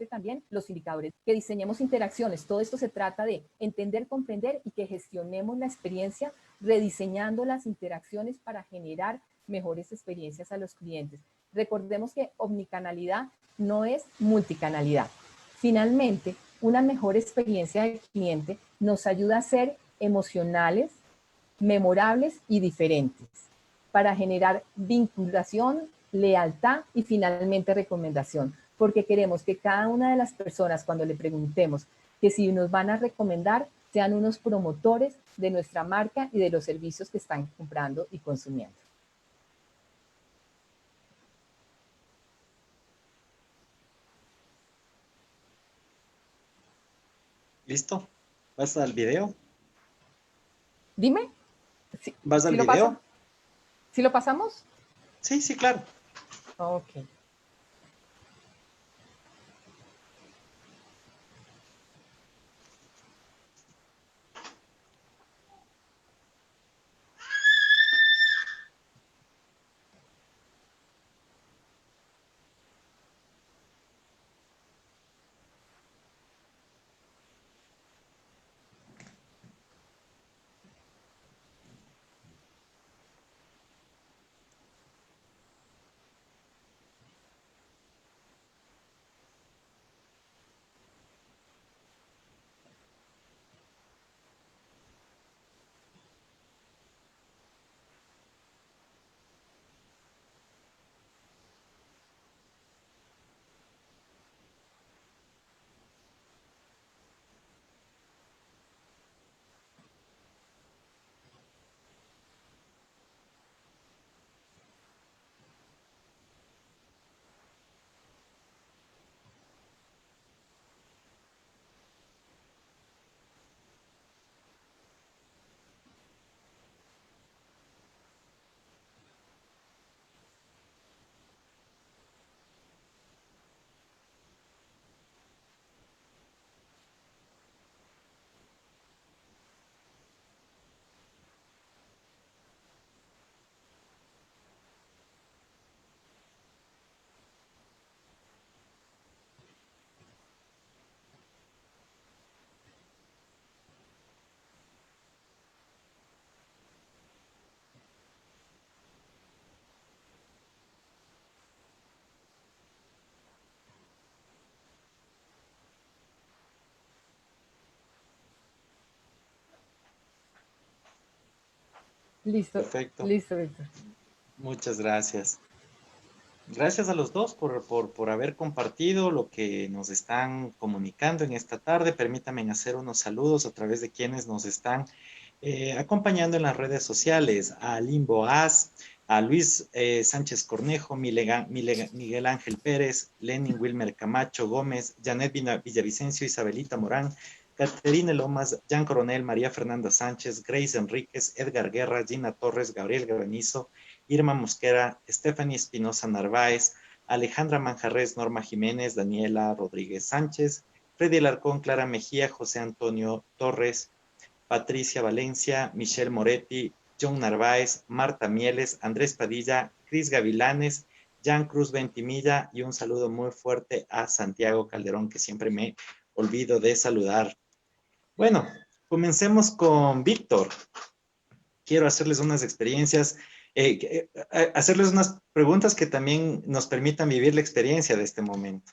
también los indicadores, que diseñemos interacciones. Todo esto se trata de entender, comprender y que gestionemos la experiencia rediseñando las interacciones para generar mejores experiencias a los clientes. Recordemos que omnicanalidad no es multicanalidad. Finalmente, una mejor experiencia del cliente nos ayuda a ser emocionales, memorables y diferentes para generar vinculación, lealtad y finalmente recomendación, porque queremos que cada una de las personas, cuando le preguntemos que si nos van a recomendar, sean unos promotores de nuestra marca y de los servicios que están comprando y consumiendo. ¿Listo? ¿Vas al video? Dime. ¿Sí, ¿Vas al sí lo paso? video? ¿Sí lo pasamos? Sí, sí, claro. Ok. Listo, Perfecto. listo, Víctor. Muchas gracias. Gracias a los dos por haber compartido lo que nos están comunicando en esta tarde. Permítanme hacer unos saludos a través de quienes nos están acompañando en las redes sociales. A Limbo As, a Luis Sánchez Cornejo, Miguel Ángel Pérez, Lenin Wilmer Camacho Gómez, Janet Villavicencio, Isabelita Morán, Caterina Lomas, Jan Coronel, María Fernanda Sánchez, Grace Enríquez, Edgar Guerra, Gina Torres, Gabriel Granizo, Irma Mosquera, Stephanie Espinosa Narváez, Alejandra Manjarres, Norma Jiménez, Daniela Rodríguez Sánchez, Freddy Alarcón, Clara Mejía, José Antonio Torres, Patricia Valencia, Michelle Moretti, John Narváez, Marta Mieles, Andrés Padilla, Cris Gavilanes, Jan Cruz Ventimilla y un saludo muy fuerte a Santiago Calderón, que siempre me olvido de saludar. Bueno, comencemos con Víctor. Quiero hacerles unas experiencias, hacerles unas preguntas que también nos permitan vivir la experiencia de este momento.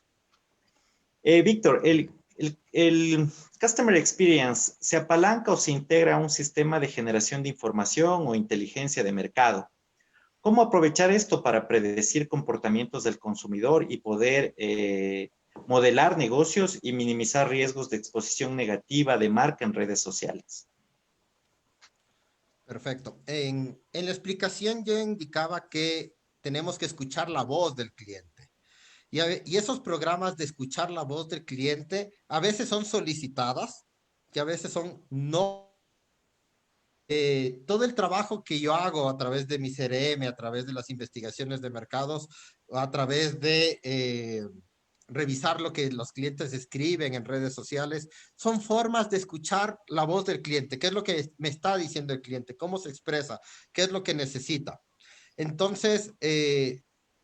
Víctor, el Customer Experience se apalanca o se integra a un sistema de generación de información o inteligencia de mercado. ¿Cómo aprovechar esto para predecir comportamientos del consumidor y poder modelar negocios y minimizar riesgos de exposición negativa de marca en redes sociales. Perfecto. En la explicación yo indicaba que tenemos que escuchar la voz del cliente. Y esos programas de escuchar la voz del cliente a veces son solicitadas y a veces son no. Todo el trabajo que yo hago a través de mi CRM, a través de las investigaciones de mercados, a través de revisar lo que los clientes escriben en redes sociales, son formas de escuchar la voz del cliente, qué es lo que me está diciendo el cliente, cómo se expresa, qué es lo que necesita. Entonces,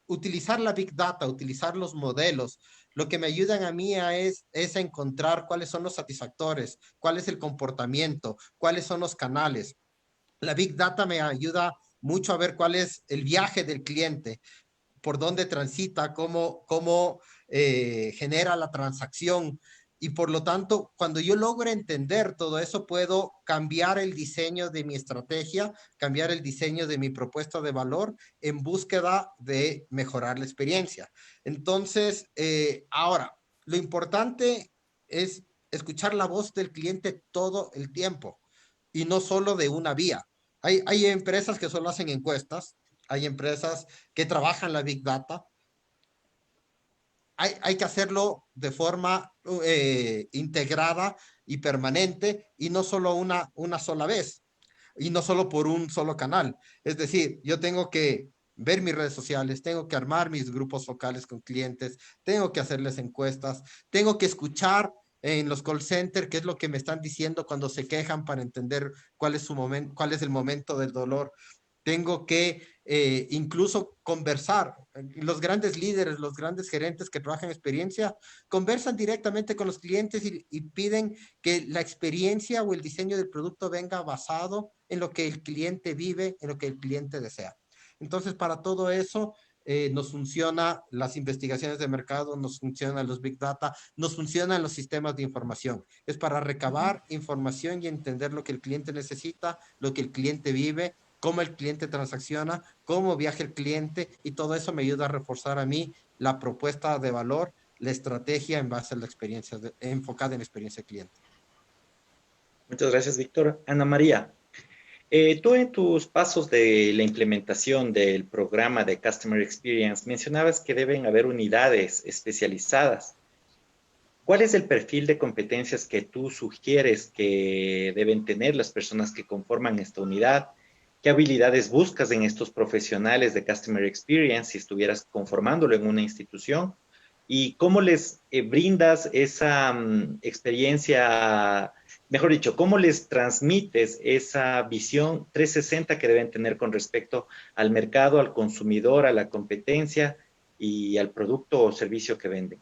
utilizar la Big Data, utilizar los modelos, lo que me ayudan a mí es a encontrar cuáles son los satisfactores, cuál es el comportamiento, cuáles son los canales. La Big Data me ayuda mucho a ver cuál es el viaje del cliente, por dónde transita, cómo genera la transacción. Y por lo tanto, cuando yo logro entender todo eso, puedo cambiar el diseño de mi estrategia, cambiar el diseño de mi propuesta de valor en búsqueda de mejorar la experiencia. Entonces, ahora, lo importante es escuchar la voz del cliente todo el tiempo y no solo de una vía. Hay empresas que solo hacen encuestas, hay empresas que trabajan la Big Data. Hay que hacerlo de forma integrada y permanente y no solo una sola vez y no solo por un solo canal. Es decir, yo tengo que ver mis redes sociales, tengo que armar mis grupos focales con clientes, tengo que hacerles encuestas, tengo que escuchar en los call centers qué es lo que me están diciendo cuando se quejan para entender cuál es su momento, cuál es el momento del dolor. Tengo que incluso conversar. Los grandes líderes, los grandes gerentes que trabajan en experiencia, conversan directamente con los clientes y piden que la experiencia o el diseño del producto venga basado en lo que el cliente vive, en lo que el cliente desea. Entonces, para todo eso, nos funciona las investigaciones de mercado, nos funcionan los Big Data, nos funcionan los sistemas de información. Es para recabar información y entender lo que el cliente necesita, lo que el cliente vive, cómo el cliente transacciona, cómo viaja el cliente y todo eso me ayuda a reforzar a mí la propuesta de valor, la estrategia en base a la experiencia, enfocada en la experiencia del cliente. Muchas gracias, Víctor. Ana María, tú en tus pasos de la implementación del programa de Customer Experience mencionabas que deben haber unidades especializadas. ¿Cuál es el perfil de competencias que tú sugieres que deben tener las personas que conforman esta unidad? ¿Qué habilidades buscas en estos profesionales de Customer Experience si estuvieras conformándolo en una institución? ¿Y cómo les brindas esa experiencia, mejor dicho, cómo les transmites esa visión 360 que deben tener con respecto al mercado, al consumidor, a la competencia y al producto o servicio que venden?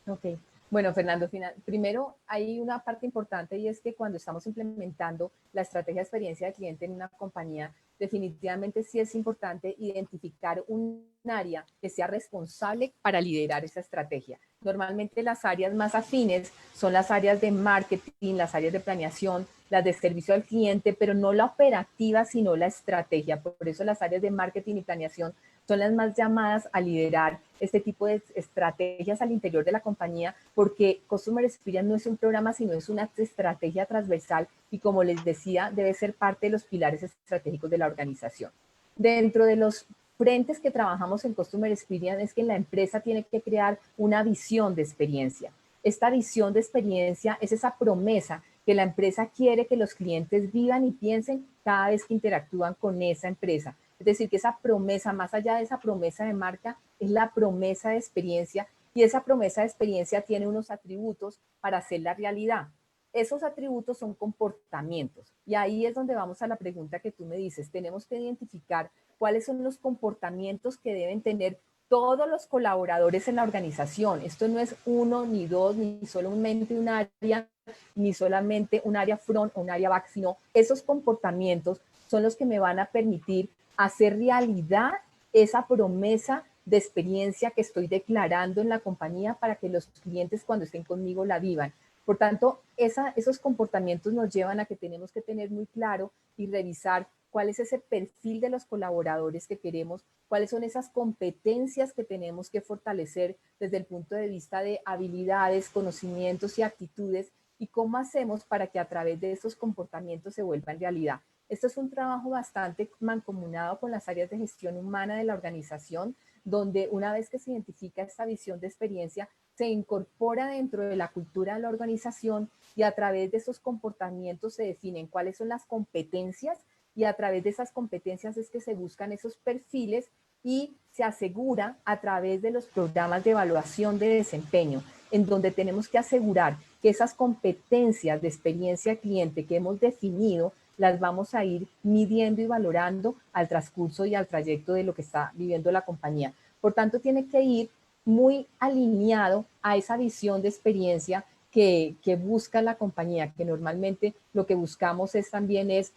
Ok. Bueno, Fernando, primero hay una parte importante y es que cuando estamos implementando la estrategia de experiencia de cliente en una compañía, definitivamente sí es importante identificar un área que sea responsable para liderar esa estrategia. Normalmente las áreas más afines son las áreas de marketing, las áreas de planeación, las de servicio al cliente, pero no la operativa, sino la estrategia. Por eso las áreas de marketing y planeación son las más llamadas a liderar este tipo de estrategias al interior de la compañía, porque Customer Experience no es un programa, sino es una estrategia transversal y, como les decía, debe ser parte de los pilares estratégicos de la organización. Dentro de los frentes que trabajamos en Customer Experience es que la empresa tiene que crear una visión de experiencia. Esta visión de experiencia es esa promesa que la empresa quiere que los clientes vivan y piensen cada vez que interactúan con esa empresa. Es decir, que esa promesa, más allá de esa promesa de marca, es la promesa de experiencia y esa promesa de experiencia tiene unos atributos para hacer la realidad. Esos atributos son comportamientos y ahí es donde vamos a la pregunta que tú me dices. Tenemos que identificar cuáles son los comportamientos que deben tener todos los colaboradores en la organización. Esto no es uno, ni dos, ni solamente un área, ni solamente un área front o un área back, sino esos comportamientos son los que me van a permitir hacer realidad esa promesa de experiencia que estoy declarando en la compañía para que los clientes cuando estén conmigo la vivan. Por tanto, esos comportamientos nos llevan a que tenemos que tener muy claro y revisar cuál es ese perfil de los colaboradores que queremos, cuáles son esas competencias que tenemos que fortalecer desde el punto de vista de habilidades, conocimientos y actitudes, y cómo hacemos para que a través de estos comportamientos se vuelvan realidad. Esto es un trabajo bastante mancomunado con las áreas de gestión humana de la organización, donde una vez que se identifica esta visión de experiencia, se incorpora dentro de la cultura de la organización y a través de esos comportamientos se definen cuáles son las competencias y a través de esas competencias es que se buscan esos perfiles y se asegura a través de los programas de evaluación de desempeño, en donde tenemos que asegurar que esas competencias de experiencia cliente que hemos definido las vamos a ir midiendo y valorando al transcurso y al trayecto de lo que está viviendo la compañía. Por tanto, tiene que ir muy alineado a esa visión de experiencia que busca la compañía, que normalmente lo que buscamos es también es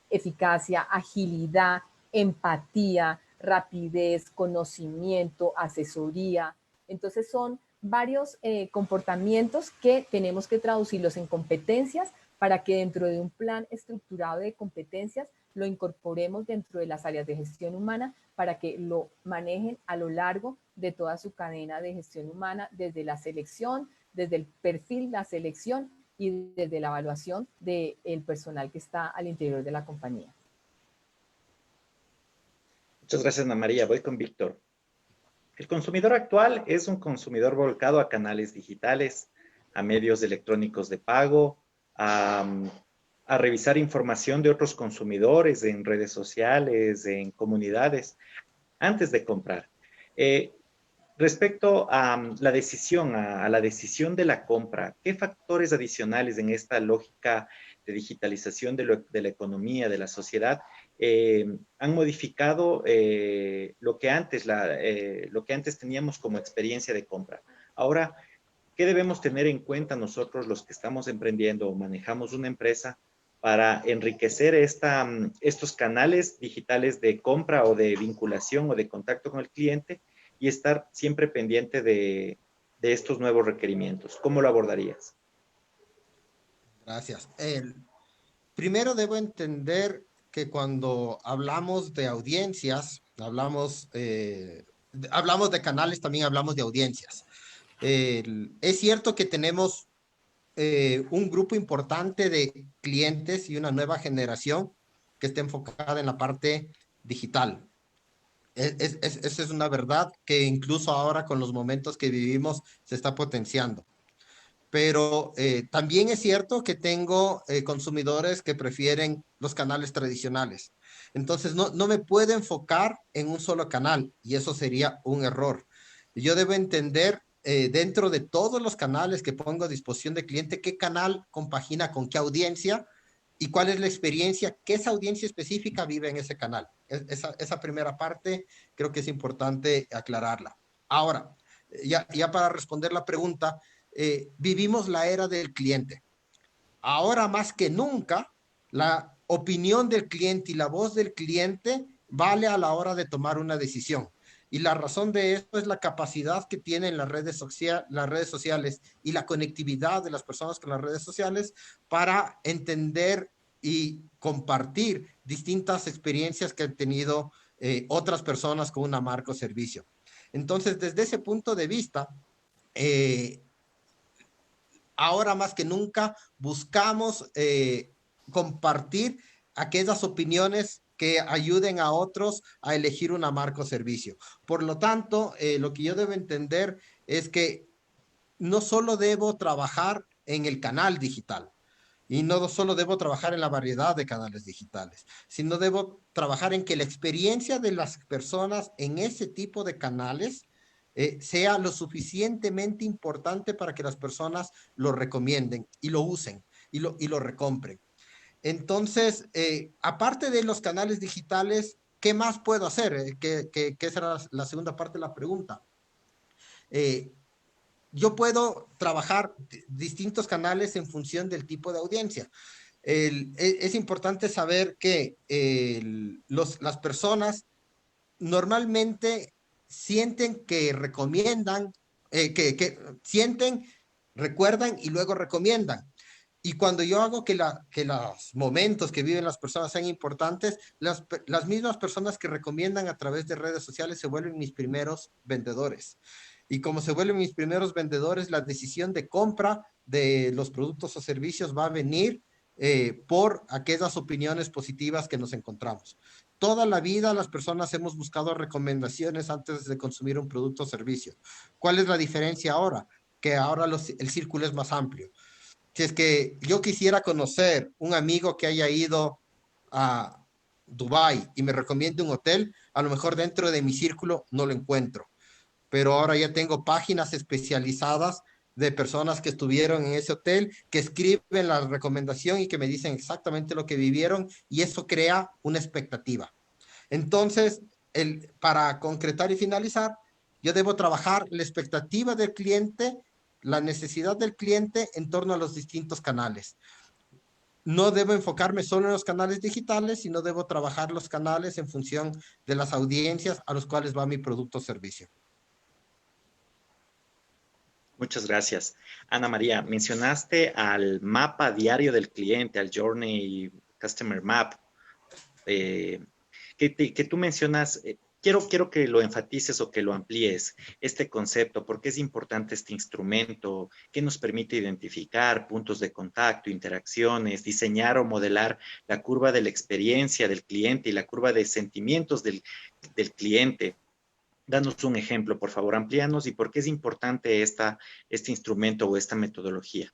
eficacia, agilidad, empatía, rapidez, conocimiento, asesoría. Entonces son varios comportamientos que tenemos que traducirlos en competencias para que dentro de un plan estructurado de competencias lo incorporemos dentro de las áreas de gestión humana para que lo manejen a lo largo de toda su cadena de gestión humana, desde la selección, desde el perfil, la selección y desde la evaluación del personal que está al interior de la compañía. Muchas gracias, Ana María. Voy con Víctor. El consumidor actual es un consumidor volcado a canales digitales, a medios electrónicos de pago, a revisar información de otros consumidores en redes sociales, en comunidades, antes de comprar. Respecto a la decisión, a la decisión de la compra, ¿qué factores adicionales en esta lógica de digitalización de la economía, de la sociedad, han modificado lo que antes teníamos como experiencia de compra? Ahora, ¿qué debemos tener en cuenta nosotros los que estamos emprendiendo o manejamos una empresa para enriquecer estos canales digitales de compra o de vinculación o de contacto con el cliente y estar siempre pendiente de estos nuevos requerimientos? ¿Cómo lo abordarías? Gracias. Primero debo entender que cuando hablamos de audiencias, hablamos de canales, también hablamos de audiencias. Es cierto que tenemos un grupo importante de clientes y una nueva generación que está enfocada en la parte digital. Esa es una verdad que incluso ahora con los momentos que vivimos se está potenciando. Pero también es cierto que tengo consumidores que prefieren los canales tradicionales. Entonces no me puedo enfocar en un solo canal y eso sería un error. Yo debo entender dentro de todos los canales que pongo a disposición del cliente, qué canal compagina con qué audiencia y cuál es la experiencia que esa audiencia específica vive en ese canal. Esa primera parte creo que es importante aclararla. Ahora, ya para responder la pregunta, vivimos la era del cliente. Ahora más que nunca, la opinión del cliente y la voz del cliente vale a la hora de tomar una decisión. Y la razón de esto es la capacidad que tienen las redes sociales y la conectividad de las personas con las redes sociales para entender y compartir distintas experiencias que han tenido otras personas con una marca o servicio. Entonces, desde ese punto de vista, ahora más que nunca buscamos compartir aquellas opiniones que ayuden a otros a elegir una marca o servicio. Por lo tanto, lo que yo debo entender es que no solo debo trabajar en el canal digital y no solo debo trabajar en la variedad de canales digitales, sino debo trabajar en que la experiencia de las personas en ese tipo de canales sea lo suficientemente importante para que las personas lo recomienden y lo usen y lo recompren. Entonces, aparte de los canales digitales, ¿qué más puedo hacer? Que esa era la segunda parte de la pregunta. Yo puedo trabajar distintos canales en función del tipo de audiencia. Es importante saber que las personas normalmente sienten que recomiendan, que sienten, recuerdan y luego recomiendan. Y cuando yo hago que los momentos que viven las personas sean importantes, las mismas personas que recomiendan a través de redes sociales se vuelven mis primeros vendedores. Y como se vuelven mis primeros vendedores, la decisión de compra de los productos o servicios va a venir por aquellas opiniones positivas que nos encontramos. Toda la vida las personas hemos buscado recomendaciones antes de consumir un producto o servicio. ¿Cuál es la diferencia ahora? Que ahora el círculo es más amplio. Si es que yo quisiera conocer un amigo que haya ido a Dubái y me recomiende un hotel, a lo mejor dentro de mi círculo no lo encuentro. Pero ahora ya tengo páginas especializadas de personas que estuvieron en ese hotel, que escriben la recomendación y que me dicen exactamente lo que vivieron y eso crea una expectativa. Entonces, para concretar y finalizar, yo debo trabajar la expectativa del cliente, la necesidad del cliente en torno a los distintos canales. No debo enfocarme solo en los canales digitales, sino debo trabajar los canales en función de las audiencias a los cuales va mi producto o servicio. Muchas gracias. Ana María, mencionaste al mapa diario del cliente, al Journey Customer Map, eh, que tú mencionas. Quiero que lo enfatices o que lo amplíes, este concepto, porque es importante este instrumento que nos permite identificar puntos de contacto, interacciones, diseñar o modelar la curva de la experiencia del cliente y la curva de sentimientos del cliente. Danos un ejemplo, por favor, amplíanos y por qué es importante este instrumento o esta metodología.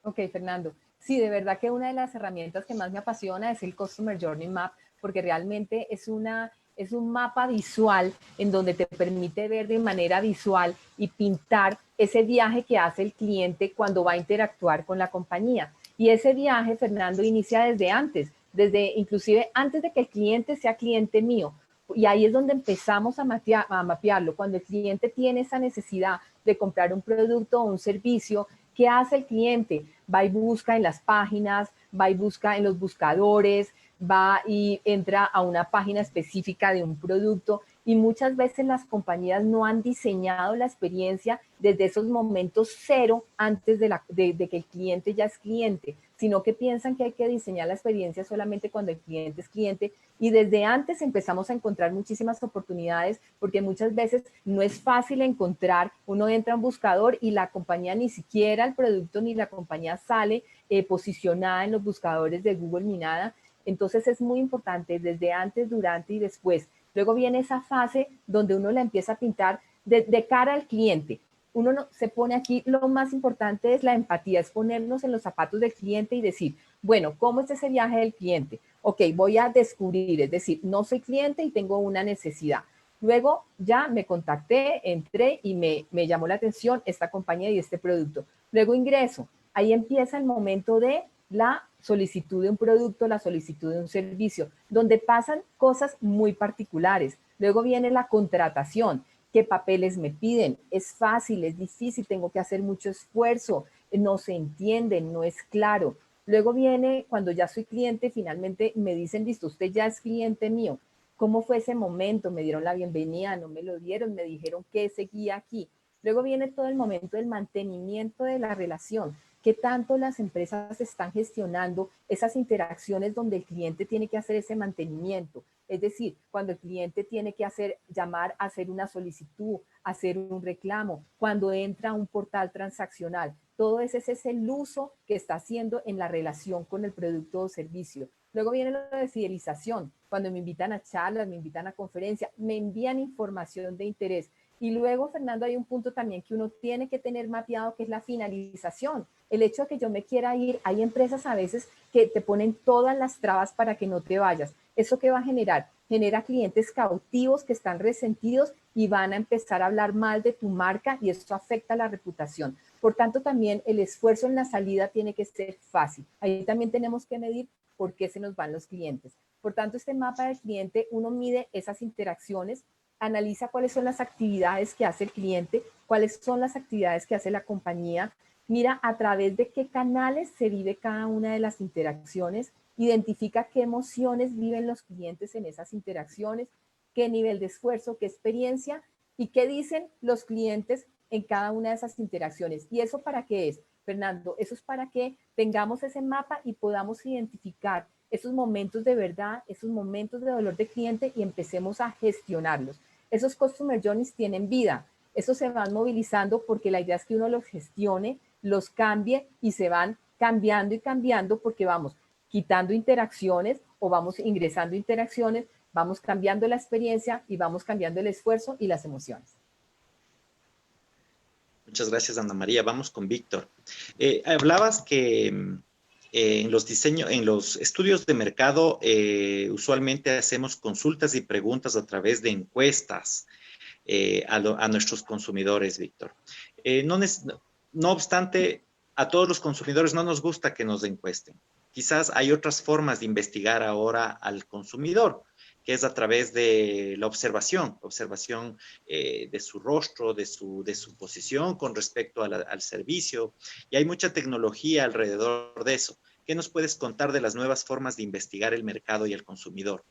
Ok, Fernando. Sí, de verdad que una de las herramientas que más me apasiona es el Customer Journey Map, porque realmente es un mapa visual en donde te permite ver de manera visual y pintar ese viaje que hace el cliente cuando va a interactuar con la compañía. Y ese viaje, Fernando, inicia desde antes, desde inclusive antes de que el cliente sea cliente mío. Y ahí es donde empezamos a mapearlo. Cuando el cliente tiene esa necesidad de comprar un producto o un servicio, ¿qué hace el cliente? Va y busca en las páginas, va y busca en los buscadores, va y entra a una página específica de un producto y muchas veces las compañías no han diseñado la experiencia desde esos momentos cero antes de que el cliente ya es cliente, sino que piensan que hay que diseñar la experiencia solamente cuando el cliente es cliente y desde antes empezamos a encontrar muchísimas oportunidades porque muchas veces no es fácil encontrar, uno entra a un buscador y la compañía ni siquiera el producto ni la compañía sale posicionada en los buscadores de Google ni nada. Entonces es muy importante desde antes, durante y después. Luego viene esa fase donde uno la empieza a pintar de cara al cliente. Uno no, se pone aquí, lo más importante es la empatía, es ponernos en los zapatos del cliente y decir, bueno, ¿cómo es ese viaje del cliente? Ok, voy a descubrir, es decir, no soy cliente y tengo una necesidad. Luego ya me contacté, entré y me llamó la atención esta compañía y este producto. Luego ingreso. Ahí empieza el momento de la solicitud de un producto, la solicitud de un servicio, donde pasan cosas muy particulares. Luego viene la contratación. ¿Qué papeles me piden? ¿Es fácil? ¿Es difícil? ¿Tengo que hacer mucho esfuerzo? ¿No se entiende? ¿No es claro? Luego viene cuando ya soy cliente, finalmente me dicen, listo, usted ya es cliente mío. ¿Cómo fue ese momento? ¿Me dieron la bienvenida? ¿No me lo dieron? ¿Me dijeron que seguía aquí? Luego viene todo el momento del mantenimiento de la relación. ¿Qué tanto las empresas están gestionando esas interacciones donde el cliente tiene que hacer ese mantenimiento? Es decir, cuando el cliente tiene que llamar a hacer una solicitud, hacer un reclamo, cuando entra a un portal transaccional. Todo ese es el uso que está haciendo en la relación con el producto o servicio. Luego viene lo de fidelización, cuando me invitan a charlas, me invitan a conferencias, me envían información de interés. Y luego, Fernando, hay un punto también que uno tiene que tener mapeado, que es la finalización. El hecho de que yo me quiera ir, hay empresas a veces que te ponen todas las trabas para que no te vayas. ¿Eso qué va a generar? Genera clientes cautivos que están resentidos y van a empezar a hablar mal de tu marca y eso afecta la reputación. Por tanto, también el esfuerzo en la salida tiene que ser fácil. Ahí también tenemos que medir por qué se nos van los clientes. Por tanto, este mapa del cliente, uno mide esas interacciones, analiza cuáles son las actividades que hace el cliente, cuáles son las actividades que hace la compañía, mira a través de qué canales se vive cada una de las interacciones, identifica qué emociones viven los clientes en esas interacciones, qué nivel de esfuerzo, qué experiencia y qué dicen los clientes en cada una de esas interacciones. ¿Y eso para qué es? Fernando, eso es para que tengamos ese mapa y podamos identificar esos momentos de verdad, esos momentos de dolor de cliente y empecemos a gestionarlos. Esos customer journeys tienen vida, esos se van movilizando porque la idea es que uno los gestione, los cambie y se van cambiando y cambiando porque vamos quitando interacciones o vamos ingresando interacciones, vamos cambiando la experiencia y vamos cambiando el esfuerzo y las emociones. Muchas gracias, Ana María. Vamos con Víctor. Hablabas que en los estudios de mercado, usualmente hacemos consultas y preguntas a través de encuestas a nuestros consumidores, Víctor. No obstante, a todos los consumidores no nos gusta que nos encuesten. Quizás hay otras formas de investigar ahora al consumidor, que es a través de la observación de su rostro, de su posición con respecto al servicio. Y hay mucha tecnología alrededor de eso. ¿Qué nos puedes contar de las nuevas formas de investigar el mercado y el consumidor?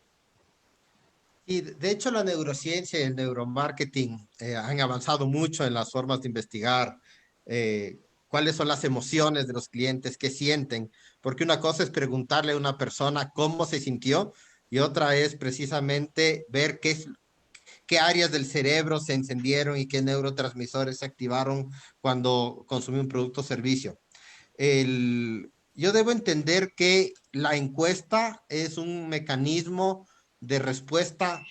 Y de hecho la neurociencia y el neuromarketing han avanzado mucho en las formas de investigar cuáles son las emociones de los clientes, qué sienten, porque una cosa es preguntarle a una persona cómo se sintió y otra es precisamente ver qué áreas del cerebro se encendieron y qué neurotransmisores se activaron cuando consumió un producto o servicio. Yo debo entender que la encuesta es un mecanismo de respuesta,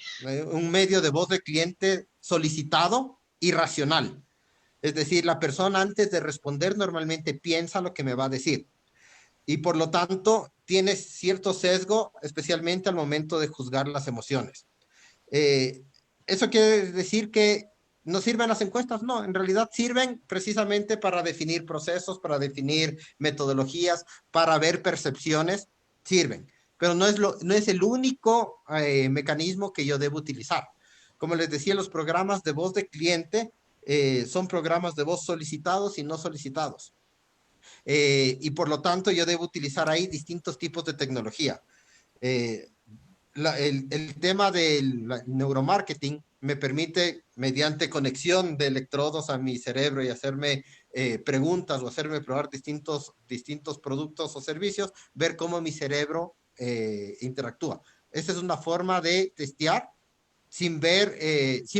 un medio de voz de cliente solicitado y racional. Es decir, la persona antes de responder normalmente piensa lo que me va a decir y por lo tanto tiene cierto sesgo, especialmente al momento de juzgar las emociones. ¿Eso quiere decir que no sirven las encuestas? No, en realidad sirven precisamente para definir procesos, para definir metodologías, para ver percepciones, sirven. Pero no es el único mecanismo que yo debo utilizar. Como les decía, los programas de voz de cliente son programas de voz solicitados y no solicitados. Y por lo tanto yo debo utilizar ahí distintos tipos de tecnología. El tema del neuromarketing me permite, mediante conexión de electrodos a mi cerebro y hacerme preguntas o hacerme probar distintos productos o servicios, ver cómo mi cerebro interactúa. Esa es una forma de testear sin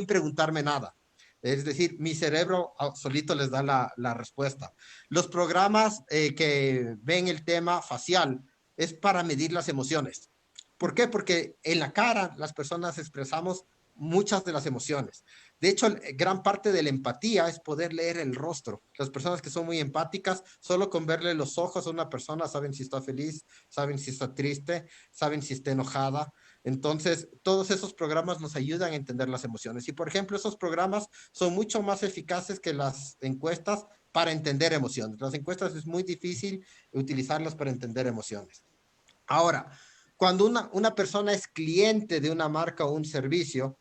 preguntarme nada. Es decir, mi cerebro solito les da la respuesta. Los programas que ven el tema facial es para medir las emociones. ¿Por qué? Porque en la cara las personas expresamos muchas de las emociones. De hecho, gran parte de la empatía es poder leer el rostro. Las personas que son muy empáticas, solo con verle los ojos a una persona saben si está feliz, saben si está triste, saben si está enojada. Entonces, todos esos programas nos ayudan a entender las emociones. Y, por ejemplo, esos programas son mucho más eficaces que las encuestas para entender emociones. Las encuestas es muy difícil utilizarlas para entender emociones. Ahora, cuando una persona es cliente de una marca o un servicio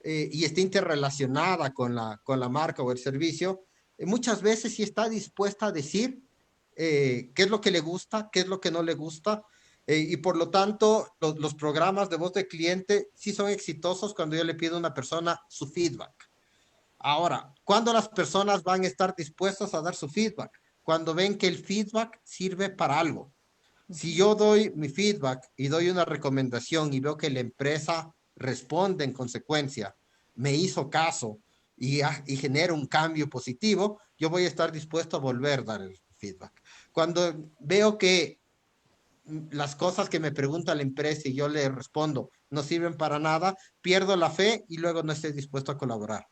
y está interrelacionada con la marca o el servicio, muchas veces sí está dispuesta a decir qué es lo que le gusta, qué es lo que no le gusta, y por lo tanto los programas de voz de cliente sí son exitosos cuando yo le pido a una persona su feedback. Ahora, ¿cuándo las personas van a estar dispuestas a dar su feedback? Cuando ven que el feedback sirve para algo. Si yo doy mi feedback y doy una recomendación y veo que la empresa responde en consecuencia, me hizo caso y genera un cambio positivo, yo voy a estar dispuesto a volver a dar el feedback. Cuando veo que las cosas que me pregunta la empresa y yo le respondo no sirven para nada, pierdo la fe y luego no estoy dispuesto a colaborar.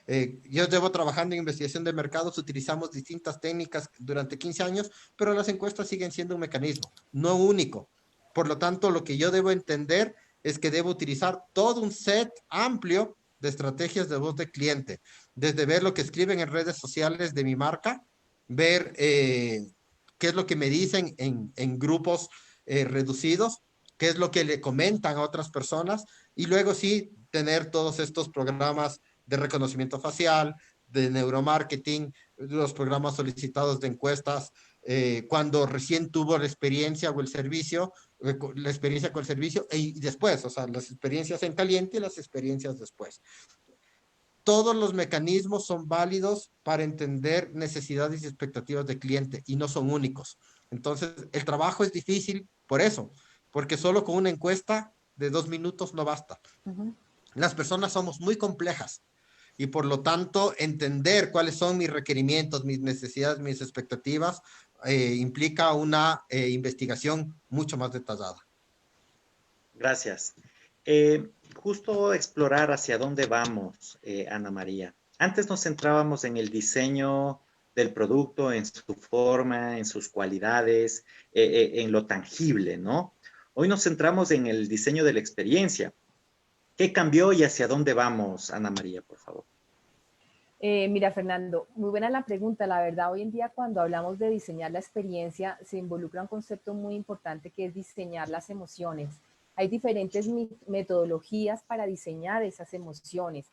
Yo llevo trabajando en investigación de mercados, utilizamos distintas técnicas durante 15 años, pero las encuestas siguen siendo un mecanismo, no único. Por lo tanto, lo que yo debo entender es que debo utilizar todo un set amplio de estrategias de voz de cliente, desde ver lo que escriben en redes sociales de mi marca, ver qué es lo que me dicen en grupos reducidos, qué es lo que le comentan a otras personas, y luego sí tener todos estos programas de reconocimiento facial, de neuromarketing, los programas solicitados de encuestas, cuando recién tuvo la experiencia o el servicio, la experiencia con el servicio y después, o sea, las experiencias en caliente y las experiencias después. todos los mecanismos son válidos para entender necesidades y expectativas del cliente y no son únicos. Entonces, el trabajo es difícil por eso, porque solo con una encuesta de 2 minutos no basta. Las personas somos muy complejas y por lo tanto entender cuáles son mis requerimientos, mis necesidades, mis expectativas, implica una investigación mucho más detallada. Gracias. Justo explorar hacia dónde vamos, Ana María. Antes nos centrábamos en el diseño del producto, en su forma, en sus cualidades, en lo tangible, ¿no? Hoy nos centramos en el diseño de la experiencia. ¿Qué cambió y hacia dónde vamos, Ana María, por favor? Mira, Fernando, muy buena la pregunta. La verdad, hoy en día cuando hablamos de diseñar la experiencia, se involucra un concepto muy importante que es diseñar las emociones. Hay diferentes metodologías para diseñar esas emociones.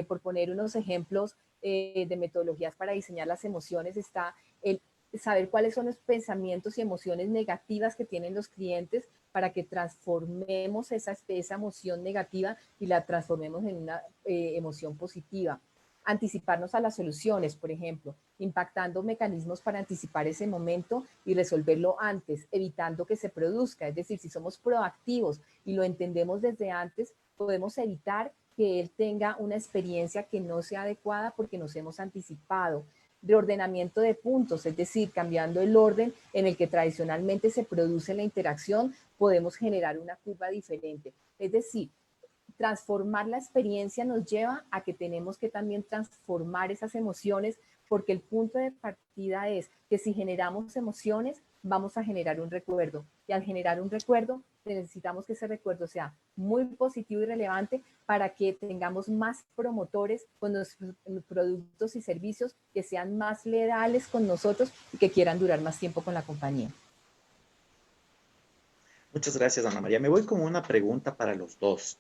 Por poner unos ejemplos de metodologías para diseñar las emociones, está el saber cuáles son los pensamientos y emociones negativas que tienen los clientes para que transformemos esa emoción negativa y la transformemos en una emoción positiva. Anticiparnos a las soluciones, por ejemplo, impactando mecanismos para anticipar ese momento y resolverlo antes, evitando que se produzca. Es decir, si somos proactivos y lo entendemos desde antes, podemos evitar que él tenga una experiencia que no sea adecuada porque nos hemos anticipado. De ordenamiento de puntos, es decir, cambiando el orden en el que tradicionalmente se produce la interacción, podemos generar una curva diferente. Es decir, transformar la experiencia nos lleva a que tenemos que también transformar esas emociones, porque el punto de partida es que si generamos emociones, vamos a generar un recuerdo. Y al generar un recuerdo, necesitamos que ese recuerdo sea muy positivo y relevante para que tengamos más promotores con nuestros productos y servicios que sean más leales con nosotros y que quieran durar más tiempo con la compañía. Muchas gracias, Ana María. Me voy con una pregunta para los dos.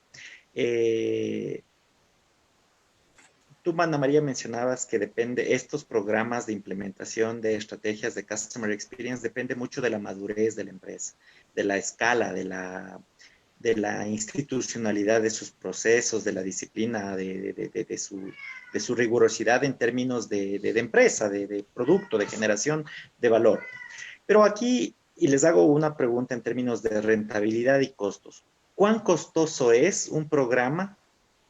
Tú, Ana María, mencionabas que depende, estos programas de implementación de estrategias de Customer Experience depende mucho de la madurez de la empresa, de la escala, de la institucionalidad de sus procesos, de la disciplina, de su rigurosidad en términos de empresa, de producto, de generación de valor. Pero aquí, y les hago una pregunta en términos de rentabilidad y costos. ¿Cuán costoso es un programa,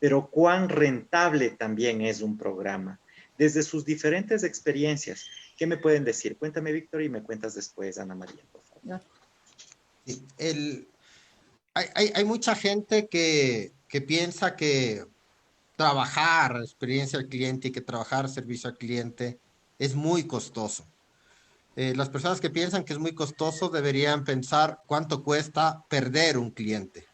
pero cuán rentable también es un programa? Desde sus diferentes experiencias, ¿qué me pueden decir? Cuéntame, Víctor, y me cuentas después, Ana María, por favor. Hay mucha gente que piensa que trabajar experiencia al cliente y que trabajar servicio al cliente es muy costoso. Las personas que piensan que es muy costoso deberían pensar cuánto cuesta perder un cliente.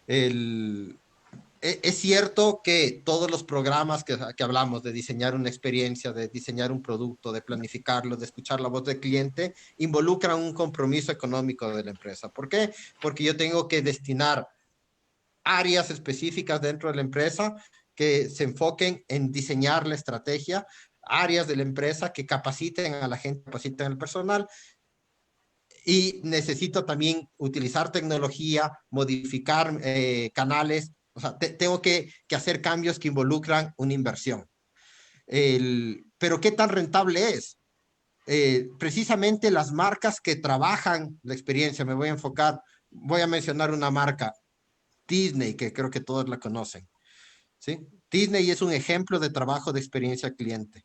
Es cierto que todos los programas que hablamos de diseñar una experiencia, de diseñar un producto, de planificarlo, de escuchar la voz del cliente, involucran un compromiso económico de la empresa. ¿Por qué? Porque yo tengo que destinar áreas específicas dentro de la empresa que se enfoquen en diseñar la estrategia, áreas de la empresa que capaciten a la gente, capaciten al personal, y necesito también utilizar tecnología, modificar canales. O sea, tengo que hacer cambios que involucran una inversión. Pero ¿qué tan rentable es? Precisamente las marcas que trabajan la experiencia, me voy a enfocar, voy a mencionar una marca, Disney, que creo que todos la conocen. ¿Sí? Disney es un ejemplo de trabajo de experiencia cliente.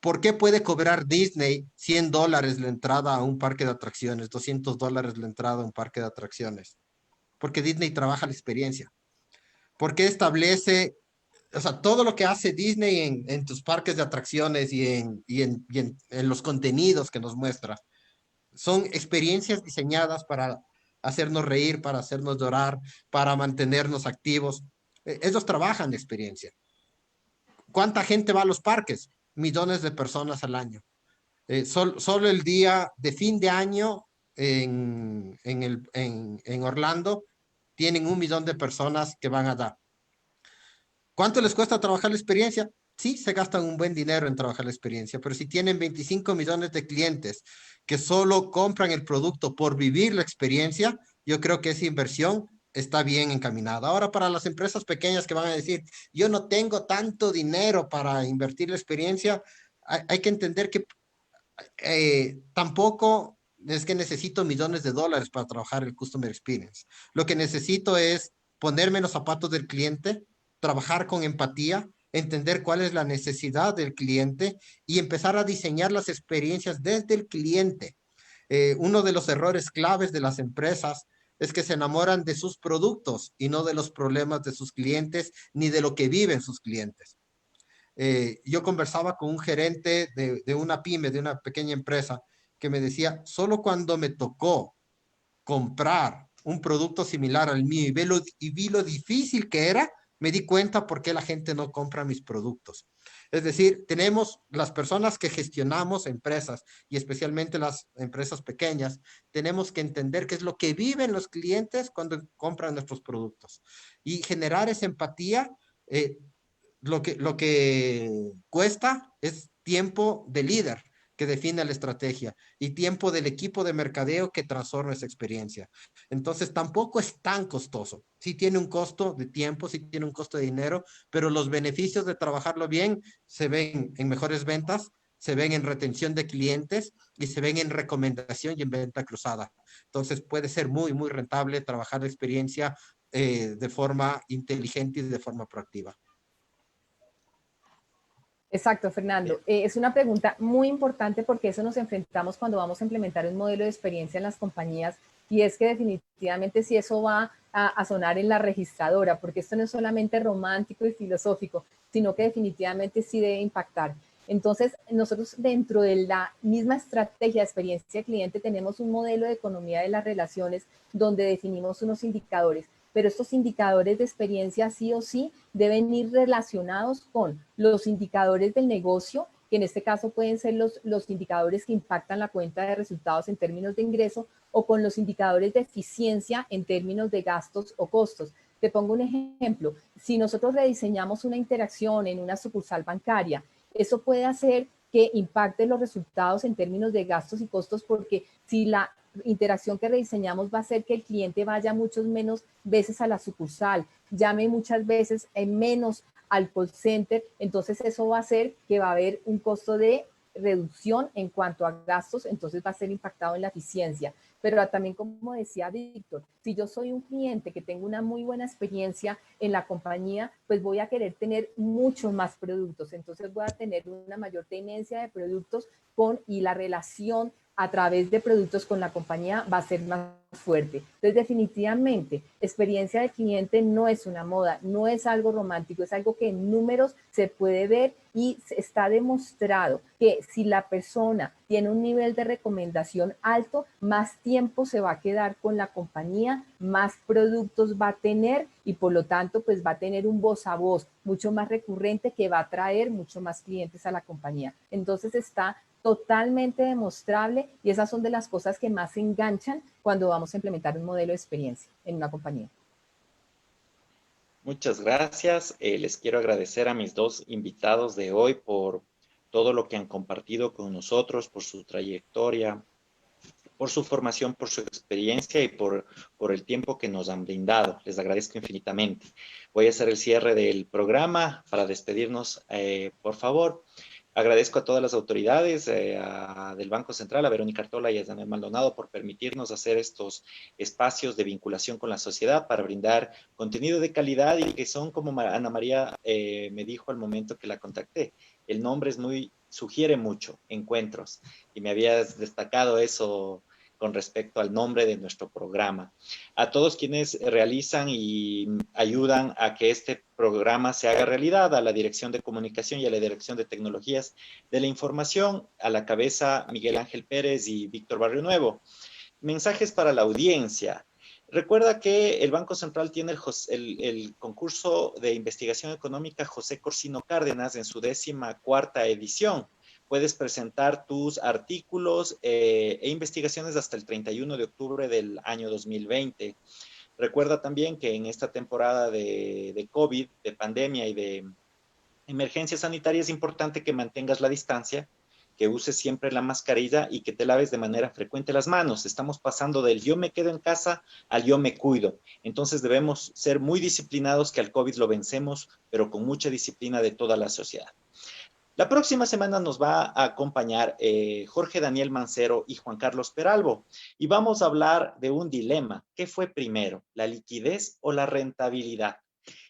¿Por qué puede cobrar Disney $100 la entrada a un parque de atracciones, $200 la entrada a un parque de atracciones? Porque Disney trabaja la experiencia. ¿Por qué establece, o sea, todo lo que hace Disney en tus parques de atracciones y en los contenidos que nos muestra? Son experiencias diseñadas para hacernos reír, para hacernos llorar, para mantenernos activos. Ellos trabajan la experiencia. ¿Cuánta gente va a los parques? Millones de personas al año. Solo el día de fin de año en Orlando tienen 1 millón de personas que van allá. ¿Cuánto les cuesta trabajar la experiencia? Sí, se gastan un buen dinero en trabajar la experiencia, pero si tienen 25 millones de clientes que solo compran el producto por vivir la experiencia, yo creo que esa inversión está bien encaminada. Ahora, para las empresas pequeñas que van a decir, yo no tengo tanto dinero para invertir la experiencia, hay que entender que tampoco es que necesito millones de dólares para trabajar el Customer Experience. Lo que necesito es ponerme en los zapatos del cliente, trabajar con empatía, entender cuál es la necesidad del cliente y empezar a diseñar las experiencias desde el cliente. Uno de los errores claves de las empresas es que se enamoran de sus productos y no de los problemas de sus clientes ni de lo que viven sus clientes. Yo conversaba con un gerente de una pyme, de una pequeña empresa, que me decía, solo cuando me tocó comprar un producto similar al mío y vi lo difícil que era, me di cuenta por qué la gente no compra mis productos. Es decir, tenemos las personas que gestionamos empresas y especialmente las empresas pequeñas, tenemos que entender qué es lo que viven los clientes cuando compran nuestros productos y generar esa empatía. Lo que cuesta es tiempo de líder que define la estrategia y tiempo del equipo de mercadeo que transforma esa experiencia. Entonces tampoco es tan costoso. Sí tiene un costo de tiempo, sí tiene un costo de dinero, pero los beneficios de trabajarlo bien se ven en mejores ventas, se ven en retención de clientes y se ven en recomendación y en venta cruzada. Entonces puede ser muy, muy rentable trabajar la experiencia de forma inteligente y de forma proactiva. Exacto, Fernando. Es una pregunta muy importante porque eso nos enfrentamos cuando vamos a implementar un modelo de experiencia en las compañías y es que definitivamente si eso va a sonar en la registradora, porque esto no es solamente romántico y filosófico, sino que definitivamente sí debe impactar. Entonces, nosotros dentro de la misma estrategia de experiencia cliente tenemos un modelo de economía de las relaciones donde definimos unos indicadores, pero estos indicadores de experiencia sí o sí deben ir relacionados con los indicadores del negocio, que en este caso pueden ser los indicadores que impactan la cuenta de resultados en términos de ingreso, o con los indicadores de eficiencia en términos de gastos o costos. Te pongo un ejemplo. Si nosotros rediseñamos una interacción en una sucursal bancaria, eso puede hacer que impacte los resultados en términos de gastos y costos, porque si la interacción que rediseñamos va a hacer que el cliente vaya muchas menos veces a la sucursal, llame muchas veces menos al call center, entonces eso va a hacer que va a haber un costo de reducción en cuanto a gastos, entonces va a ser impactado en la eficiencia. Pero también, como decía Víctor, si yo soy un cliente que tengo una muy buena experiencia en la compañía, pues voy a querer tener muchos más productos, entonces voy a tener una mayor tenencia de productos y la relación a través de productos con la compañía va a ser más fuerte. Entonces, definitivamente, experiencia del cliente no es una moda, no es algo romántico, es algo que en números se puede ver y está demostrado que si la persona tiene un nivel de recomendación alto, más tiempo se va a quedar con la compañía, más productos va a tener y por lo tanto, pues va a tener un voz a voz mucho más recurrente que va a traer mucho más clientes a la compañía. Entonces, está totalmente demostrable y esas son de las cosas que más se enganchan cuando vamos a implementar un modelo de experiencia en una compañía. Muchas gracias. Les quiero agradecer a mis dos invitados de hoy por todo lo que han compartido con nosotros, por su trayectoria, por su formación, por su experiencia y por el tiempo que nos han brindado. Les agradezco infinitamente. Voy a hacer el cierre del programa para despedirnos. Por favor, agradezco a todas las autoridades del Banco Central, a Verónica Artola y a Daniel Maldonado por permitirnos hacer estos espacios de vinculación con la sociedad para brindar contenido de calidad y que son, como Ana María me dijo al momento que la contacté, el nombre sugiere mucho, encuentros, y me habías destacado eso con respecto al nombre de nuestro programa. A todos quienes realizan y ayudan a que este programa se haga realidad, a la Dirección de Comunicación y a la Dirección de Tecnologías de la Información, a la cabeza Miguel Ángel Pérez y Víctor Barrio Nuevo. Mensajes para la audiencia. Recuerda que el Banco Central tiene el concurso de investigación económica José Corsino Cárdenas en su 14ª edición. Puedes presentar tus artículos e investigaciones hasta el 31 de octubre del año 2020. Recuerda también que en esta temporada de COVID, de pandemia y de emergencia sanitaria es importante que mantengas la distancia, que uses siempre la mascarilla y que te laves de manera frecuente las manos. Estamos pasando del yo me quedo en casa al yo me cuido. Entonces debemos ser muy disciplinados, que al COVID lo vencemos, pero con mucha disciplina de toda la sociedad. La próxima semana nos va a acompañar Jorge Daniel Mancero y Juan Carlos Peralvo, y vamos a hablar de un dilema. ¿Qué fue primero, la liquidez o la rentabilidad?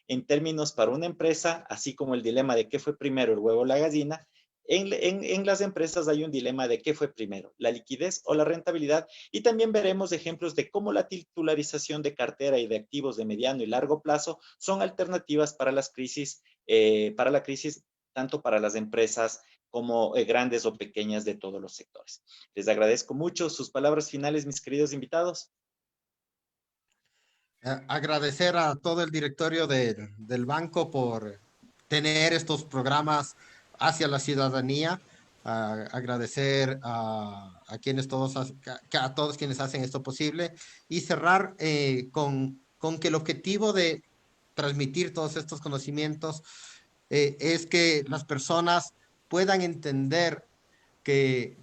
En términos para una empresa, así como el dilema de qué fue primero, el huevo o la gallina, en las empresas hay un dilema de qué fue primero, la liquidez o la rentabilidad, y también veremos ejemplos de cómo la titularización de cartera y de activos de mediano y largo plazo son alternativas para las crisis, para la crisis, tanto para las empresas como grandes o pequeñas de todos los sectores. Les agradezco mucho sus palabras finales, mis queridos invitados. Agradecer a todo el directorio del banco por tener estos programas hacia la ciudadanía. Agradecer a quienes todos, a todos quienes hacen esto posible, y cerrar con que el objetivo de transmitir todos estos conocimientos es que las personas puedan entender que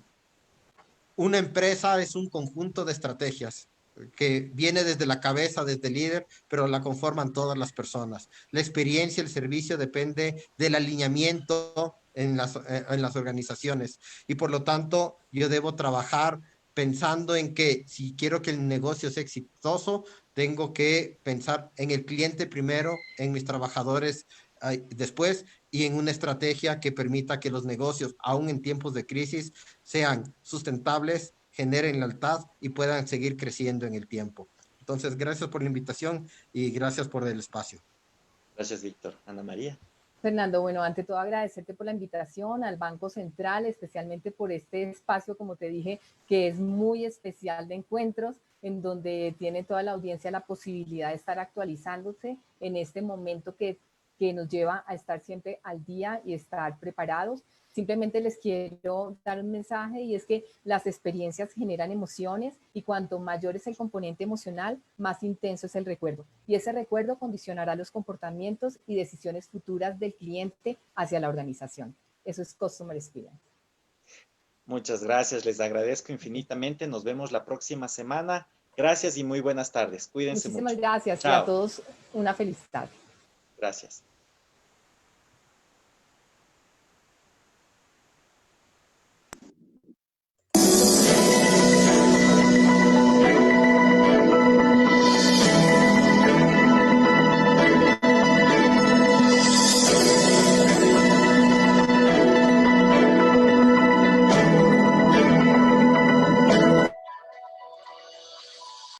una empresa es un conjunto de estrategias que viene desde la cabeza, desde el líder, pero la conforman todas las personas. La experiencia, el servicio depende del alineamiento en las organizaciones, y por lo tanto yo debo trabajar pensando en que si quiero que el negocio sea exitoso, tengo que pensar en el cliente primero, en mis trabajadores después, y en una estrategia que permita que los negocios, aún en tiempos de crisis, sean sustentables, generen lealtad y puedan seguir creciendo en el tiempo. Entonces, gracias por la invitación y gracias por el espacio. Gracias, Víctor. Ana María. Fernando, bueno, ante todo agradecerte por la invitación al Banco Central, especialmente por este espacio, como te dije, que es muy especial de encuentros, en donde tiene toda la audiencia la posibilidad de estar actualizándose en este momento que nos lleva a estar siempre al día y estar preparados. Simplemente les quiero dar un mensaje, y es que las experiencias generan emociones, y cuanto mayor es el componente emocional, más intenso es el recuerdo. Y ese recuerdo condicionará los comportamientos y decisiones futuras del cliente hacia la organización. Eso es Customer Experience. Muchas gracias, les agradezco infinitamente. Nos vemos la próxima semana. Gracias y muy buenas tardes. Cuídense mucho. Muchísimas gracias. Chao. Y a todos una feliz tarde. Gracias.